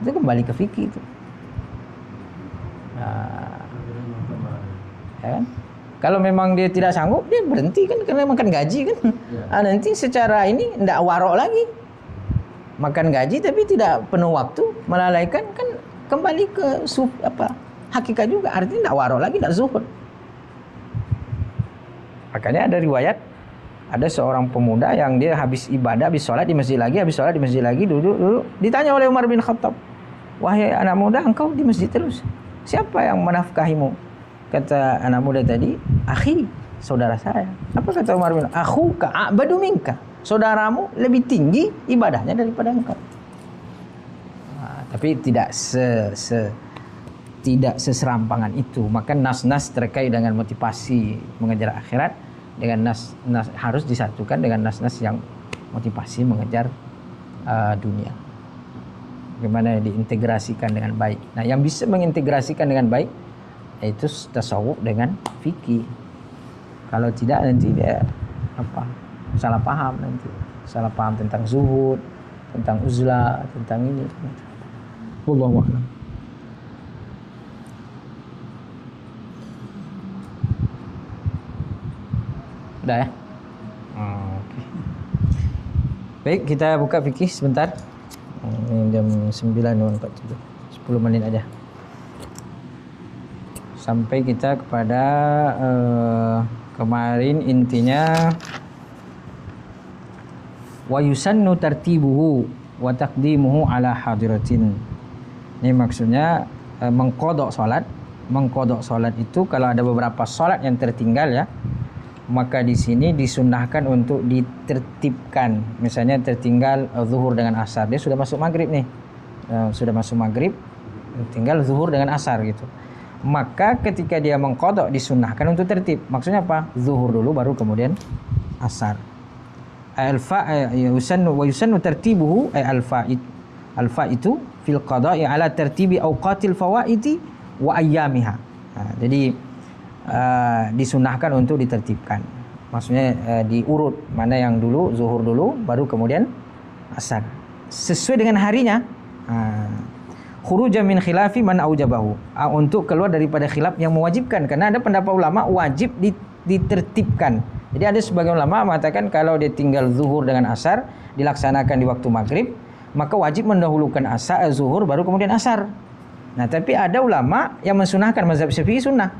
Itu kembali ke fikih itu. Nah, ya kan? Kalau memang dia tidak sanggup, dia berhenti kan, karena makan gaji kan. Ya. Nanti secara ini tidak warok lagi. Makan gaji tapi tidak penuh waktu, melalaikan kan kembali ke hakikat juga. Artinya tidak warok lagi, tidak zuhud. Makanya ada riwayat, ada seorang pemuda yang dia habis ibadah, habis sholat di masjid lagi, habis sholat di masjid lagi, duduk. Ditanya oleh Umar bin Khattab, wahai anak muda, engkau di masjid terus, siapa yang menafkahimu? Kata anak muda tadi, akhi, saudara saya. Apa kata Umar bin Khattab? Akhuka a'badu minka, saudaramu lebih tinggi ibadahnya daripada engkau. Tapi tidak tidak seserampangan itu. Maka nas-nas terkait dengan motivasi mengejar akhirat dengan nas harus disatukan dengan nas-nas yang motivasi mengejar dunia. Bagaimana diintegrasikan dengan baik. Nah, yang bisa mengintegrasikan dengan baik yaitu tasawuf dengan fikih. Kalau tidak nanti dia salah paham nanti. Salah paham tentang zuhud, tentang uzlah, tentang ini. Wallahu a'lam. Udah ya? Oke. Baik, kita buka fikih sebentar. Ini jam 9.47. 10 menit aja. Sampai kita kepada kemarin intinya wa yusannu tartibuhu wa taqdimuhu ala hadiratin. Ini maksudnya mengqadha salat. Mengqadha salat itu kalau ada beberapa salat yang tertinggal ya, maka di sini disunnahkan untuk ditertibkan. Misalnya tertinggal zuhur dengan asar, dia sudah masuk maghrib nih, sudah masuk maghrib, tinggal zuhur dengan asar gitu. Maka ketika dia mengqadha disunnahkan untuk tertib. Maksudnya apa? Zuhur dulu baru kemudian asar. Yusannu tartibuhu alfa itu fil qada'i ala tartibi awqatil fawaiti wa ayyamiha. Jadi disunahkan untuk ditertibkan. Maksudnya diurut, mana yang dulu zuhur dulu baru kemudian asar. Sesuai dengan harinya. Khurujan min khilafi man aujabahu. Untuk keluar daripada khilaf yang mewajibkan, karena ada pendapat ulama wajib ditertibkan. Jadi ada sebagian ulama mengatakan kalau dia tinggal zuhur dengan asar dilaksanakan di waktu maghrib, maka wajib mendahulukan asar zuhur baru kemudian asar. Nah, tapi ada ulama yang mensunahkan, mazhab Syafi'i sunnah.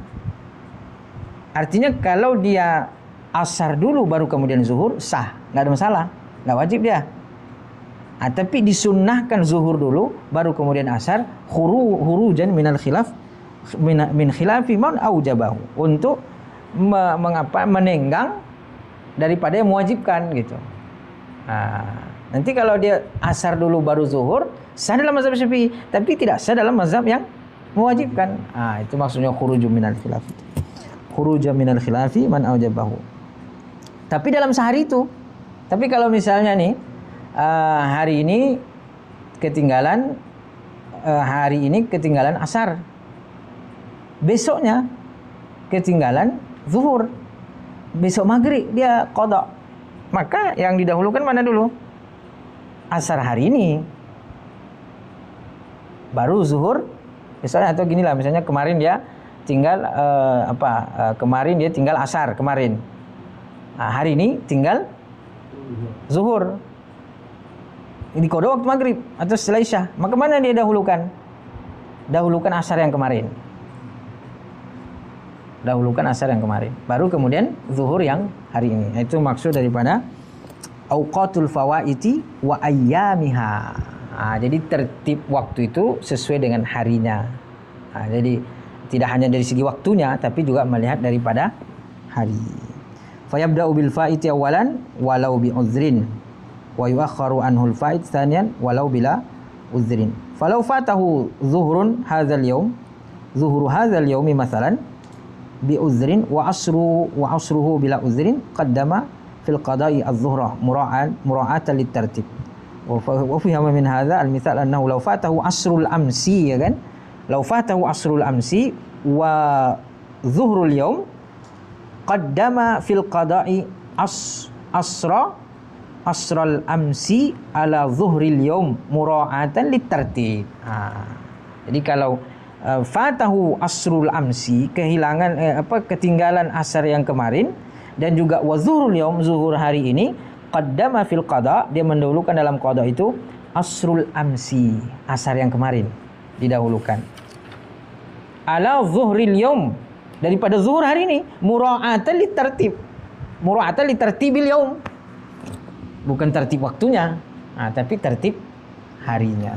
Artinya kalau dia asar dulu baru kemudian zuhur sah, nggak ada masalah, nggak wajib dia. Tapi disunnahkan zuhur dulu baru kemudian asar, khurujan minal khilaf min khilafi man aujabahu, untuk menenggang daripada yang mewajibkan gitu. Nanti kalau dia asar dulu baru zuhur sah dalam mazhab Syafi'i, tapi tidak sah dalam mazhab yang mewajibkan. Itu maksudnya khurujan minal khilaf. Khurujan minal khilafi man aujabahu. Tapi dalam sehari itu Tapi kalau misalnya nih hari ini ketinggalan asar, besoknya ketinggalan zuhur, besok maghrib dia qada, maka yang didahulukan mana dulu? Asar hari ini, baru zuhur besoknya. Atau gini lah, misalnya kemarin dia tinggal kemarin dia tinggal asar kemarin, hari ini tinggal zuhur, di qada waktu maghrib atau setelah isya, maka mana dia dahulukan? Dahulukan asar yang kemarin. Dahulukan asar yang kemarin, baru kemudian zuhur yang hari ini. Itu maksud daripada auqatul fawaiti wa ayyamiha. Jadi tertib waktu itu sesuai dengan harinya. Jadi tidak hanya dari segi waktunya, tapi juga melihat daripada hari. Fayabda'u bil faiti awalan walau bi uzrin wa yuakharu anhu al fait thaniyan walau bila uzrin. Falau fatahu zuhrun hadzal yawm, zuhru hadzal yawmi mathalan bi uzrin wa asruhu bila uzrin qaddama fil qada'i az-zuhra mura'atan litartib. Wa fihama min hadza al-mithal annahu law fatahu asrul amsi, ya kan? Law fatahu asrul amsi wa zuhrul yawm qaddama fil qada'i asral amsi ala zuhril yawm mura'atan litartib. Jadi kalau fatahu asrul amsi, ketinggalan asar yang kemarin, dan juga wa zuhrul yaum, zuhur hari ini, qaddama fil qada, dia mendahulukan dalam qada itu asrul amsi, asar yang kemarin didahulukan, ala zuhril yaum, daripada zuhur hari ini, mura'atan litartibil yaum, bukan tertib waktunya, tapi tertib harinya.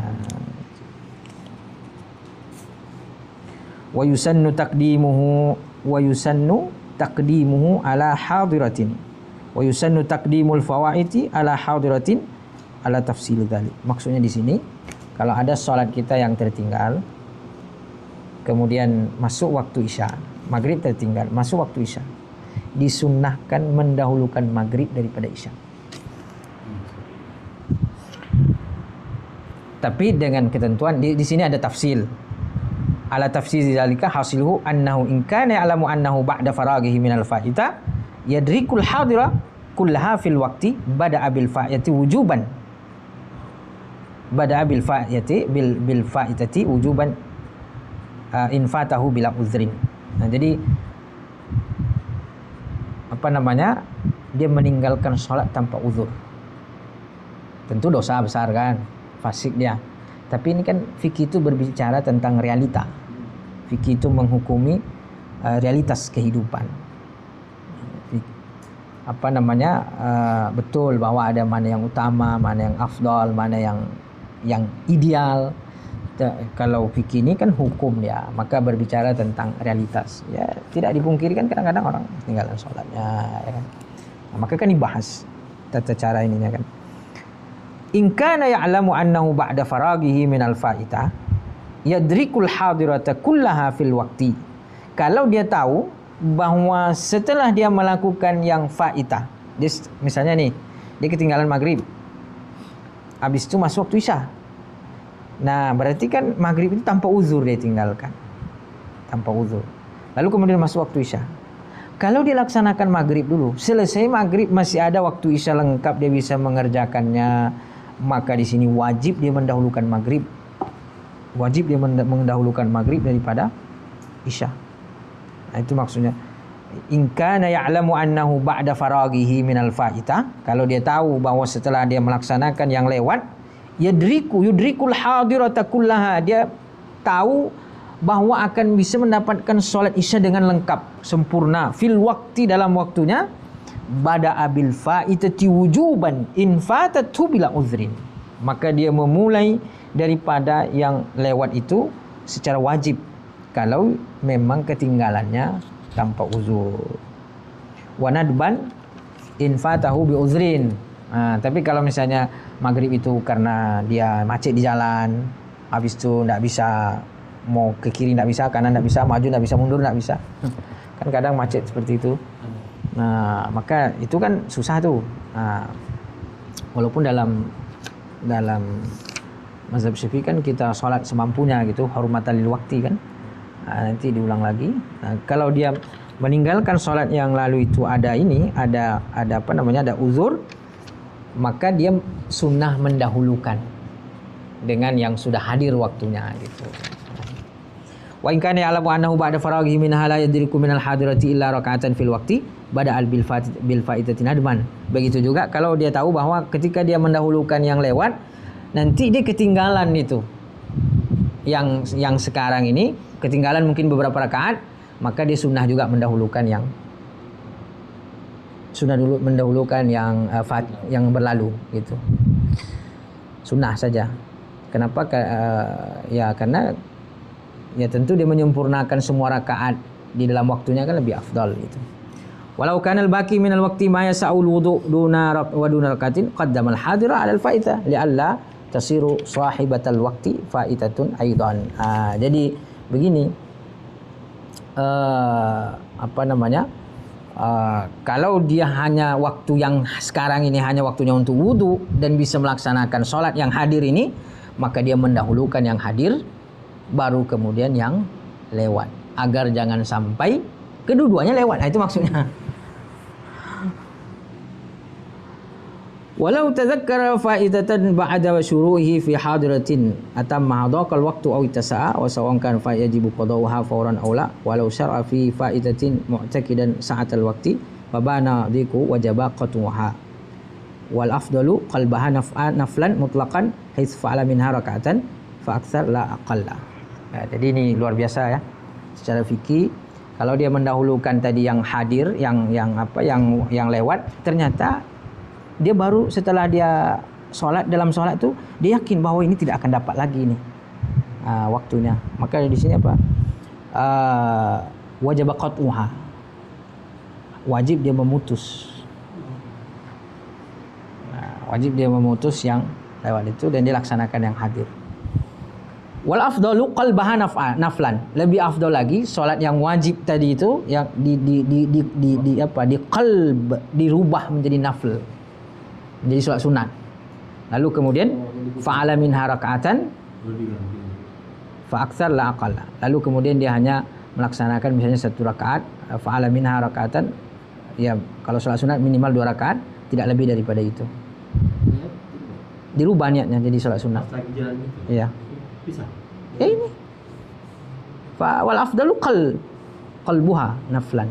Wa yusannu taqdimuhu ala hadiratin wa yusannu taqdimul fawaiti ala hadiratin ala tafsil dzalik. Maksudnya di sini, kalau ada salat kita yang tertinggal, kemudian masuk waktu isya, maghrib tertinggal, masuk waktu isya, disunnahkan mendahulukan maghrib daripada isya. Tapi dengan ketentuan di sini ada tafsil. Ala tafsir zalika hasiluhu annahu in kana ya'lamu annahu ba'da faraghihi minal fa'ita yadrikul hadira kullaha fil waqti bada'a bil fa'iti wujuban. Bada'a bil fa'iti bil fa'itati wujuban in fatahu bila uzrin. Nah, jadi dia meninggalkan sholat tanpa uzur. Tentu dosa besar kan, fasik dia. Tapi ini kan fikih itu berbicara tentang realita. Fikih itu menghukumi realitas kehidupan. Betul bahwa ada mana yang utama, mana yang afdal, mana yang ideal. Kalau fikih ini kan hukum ya, maka berbicara tentang realitas. Ya, tidak dipungkiri kan kadang-kadang orang tinggalan sholatnya, ya kan. Nah, maka kan dibahas tata cara ininya kan. In kana ya'lamu annahu ba'da faraghihi minal fa'ita yadrikul hadirata kullaha fil waqti. Kalau dia tahu bahwa setelah dia melakukan yang fa'ita, dia misalnya nih, dia ketinggalan maghrib, habis itu masuk waktu isya. Nah, berarti kan maghrib itu tanpa uzur dia tinggalkan, tanpa uzur. Lalu kemudian masuk waktu isya. Kalau dia laksanakan maghrib dulu, selesai maghrib masih ada waktu isya lengkap, dia bisa mengerjakannya, maka di sini wajib dia mendahulukan maghrib. Wajib dia mendahulukan maghrib daripada isya. Nah, itu maksudnya. In kana ya'lamu annahu ba'da faraghihi minal fa'ita, kalau dia tahu bahwa setelah dia melaksanakan yang lewat, yudrikul hadirata kullaha, dia tahu bahwa akan bisa mendapatkan solat isya dengan lengkap, sempurna, fil waqti, dalam waktunya, bada'a bil fa'itati wujuban in fatatu bila uzrin, maka dia memulai daripada yang lewat itu secara wajib kalau memang ketinggalannya tanpa uzur. Wa nadban in fatahu bi uzrin. Tapi kalau misalnya maghrib itu karena dia macet di jalan, habis itu tidak bisa, mau ke kiri tidak bisa, kanan tidak bisa, maju tidak bisa, mundur tidak bisa, kan kadang macet seperti itu. Nah, maka itu kan susah tuh. Nah, Walaupun dalam mazhab Syafi'i kan kita sholat semampunya gitu, hurmatan lil wakti kan. Nanti diulang lagi. Kalau dia meninggalkan sholat yang lalu itu ada ada uzur, maka dia sunnah mendahulukan dengan yang sudah hadir waktunya gitu. Wa in kana ya'lamu annahu ba'da faraghi minha la yadriku minal hadirati illa raka'atan fil waqti bada'al bil fa'idati nadman. Begitu juga kalau dia tahu bahwa ketika dia mendahulukan yang lewat, nanti dia ketinggalan itu. Yang sekarang ini ketinggalan mungkin beberapa rakaat, maka dia sunnah juga mendahulukan yang yang berlalu gitu. Sunnah saja. Kenapa? Karena ya tentu dia menyempurnakan semua rakaat di dalam waktunya kan lebih afdal gitu. Walau kana al-baqi min al-waqti ma yas'ul wudu' duna rakatin qaddama al-hadira 'ala al-fa'ita li'alla tasiru sahibatal waqti fa'itatun aidan. Jadi begini, kalau dia hanya waktu yang sekarang ini hanya waktunya untuk wudu dan bisa melaksanakan sholat yang hadir ini, maka dia mendahulukan yang hadir baru kemudian yang lewat, agar jangan sampai kedua-duanya lewat. Itu maksudnya. Walau tadzakkara fa'idatan ba'da syuruhi fi hadiratin atamma hadaqal waqtu aw ittasa'a wa sawan kan fa yajibu qada'uha fawran aw la walau syar'a fi fa'idatin mu'taqidan sa'atal waqti fa bana dhiku wajaba qat'uha wal afdalu qalbaha naflan mutlaqan haits fa'ala minha raka'atan fa aktsar la aqalla. Jadi ini luar biasa ya. Secara fikih kalau dia mendahulukan tadi yang hadir, yang lewat, ternyata dia baru setelah dia sholat, dalam sholat tu dia yakin bahwa ini tidak akan dapat lagi nih waktunya. Maka di sini apa? Wajib qat'uha. Wajib dia memutus. Wajib dia memutus yang lewat itu dan dia laksanakan yang hadir. Wal afdalu qalbaha naflan. Lebih afdal lagi solat yang wajib tadi itu yang di qalb dirubah menjadi nafl. Jadi solat sunat. Lalu kemudian fa'ala minha raka'atan fa aktsar la aqalla. Lalu kemudian dia hanya melaksanakan misalnya 1 rakaat, fa'ala minha raka'atan, ya kalau solat sunat minimal 2 rakaat, tidak lebih daripada itu. Dirubah niatnya jadi solat sunat. Lagi jalan itu. Iya. Bisa. Ya ini. Wal afdalu qalbuha naflan.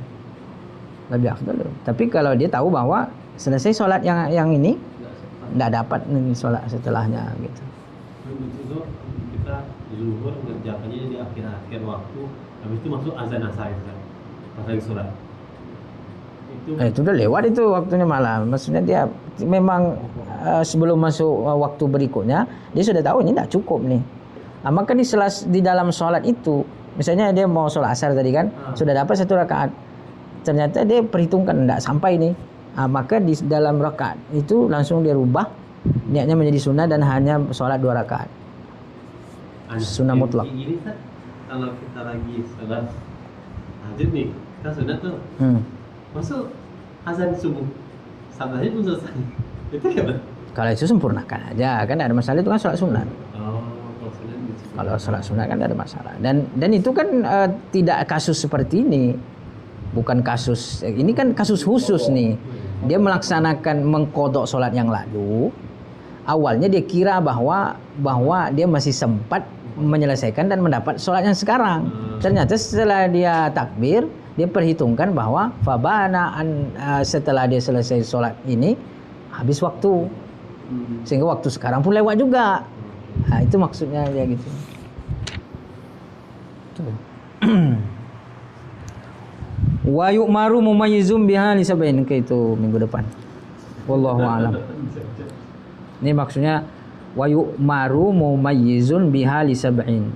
Lebih afdal. Tapi kalau dia tahu bahwa selesai sholat yang ini tidak dapat nih sholat setelahnya gitu. Itu kita zuhur mengerjakannya di akhir-akhir waktu, habis itu masuk azan asar itu kan. Pas lagi sholat. Itu Udah lewat itu waktunya malah. Maksudnya dia memang sebelum masuk waktu berikutnya dia sudah tahu ini tidak cukup nih. Maka di dalam sholat itu, misalnya dia mau sholat asar tadi kan, sudah dapat 1 rakaat. Ternyata dia perhitungkan tidak sampai nih. Maka di dalam rakaat itu langsung dia rubah niatnya menjadi sunnah dan hanya sholat 2 rakaat. Sunnah mutlak. Ini kan kalau kita lagi sholat hajat nih, kita sunat tuh. Masuk azan subuh, sampai pun selesai. Itu gimana? Kalau itu sempurnakan aja, kan ada masalah, itu kan sholat sunat. Kalau sholat sunat kan tidak ada masalah. Dan itu kan tidak kasus seperti ini. Bukan kasus, ini kan kasus khusus nih. Dia melaksanakan mengkodok sholat yang lalu. Awalnya dia kira bahwa dia masih sempat menyelesaikan dan mendapat sholat yang sekarang. Ternyata setelah dia takbir, dia perhitungkan bahwa setelah dia selesai sholat ini habis waktu, sehingga waktu sekarang pun lewat juga. Itu maksudnya dia gitu. Wa yu'maru mumayyizun biha li sab'in, ke itu minggu depan. Wallahu a'lam. Ini maksudnya wa yu'maru mumayyizun biha li sab'in.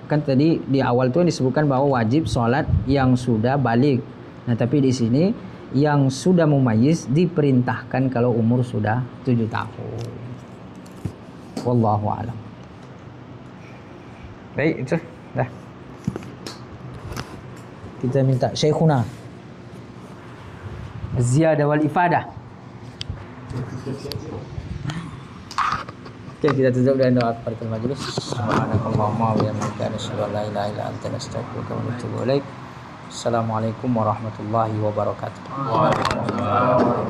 Kan tadi di awal tuh disebutkan bahwa wajib sholat yang sudah balik. Nah, tapi di sini yang sudah mumayyiz diperintahkan kalau umur sudah 7 tahun. Wallahu a'lam. Baik, itu dah. Kita minta Syekhuna Ziyadah wal ifadah. Oke, kita tutup dengan doa kafaratul majelis. Subhanakallahumma wa bihamdika asyhadu an la ilaha illa anta astaghfiruka wa atubu ilaik. Assalamualaikum warahmatullahi wabarakatuh. Waalaikumsalam.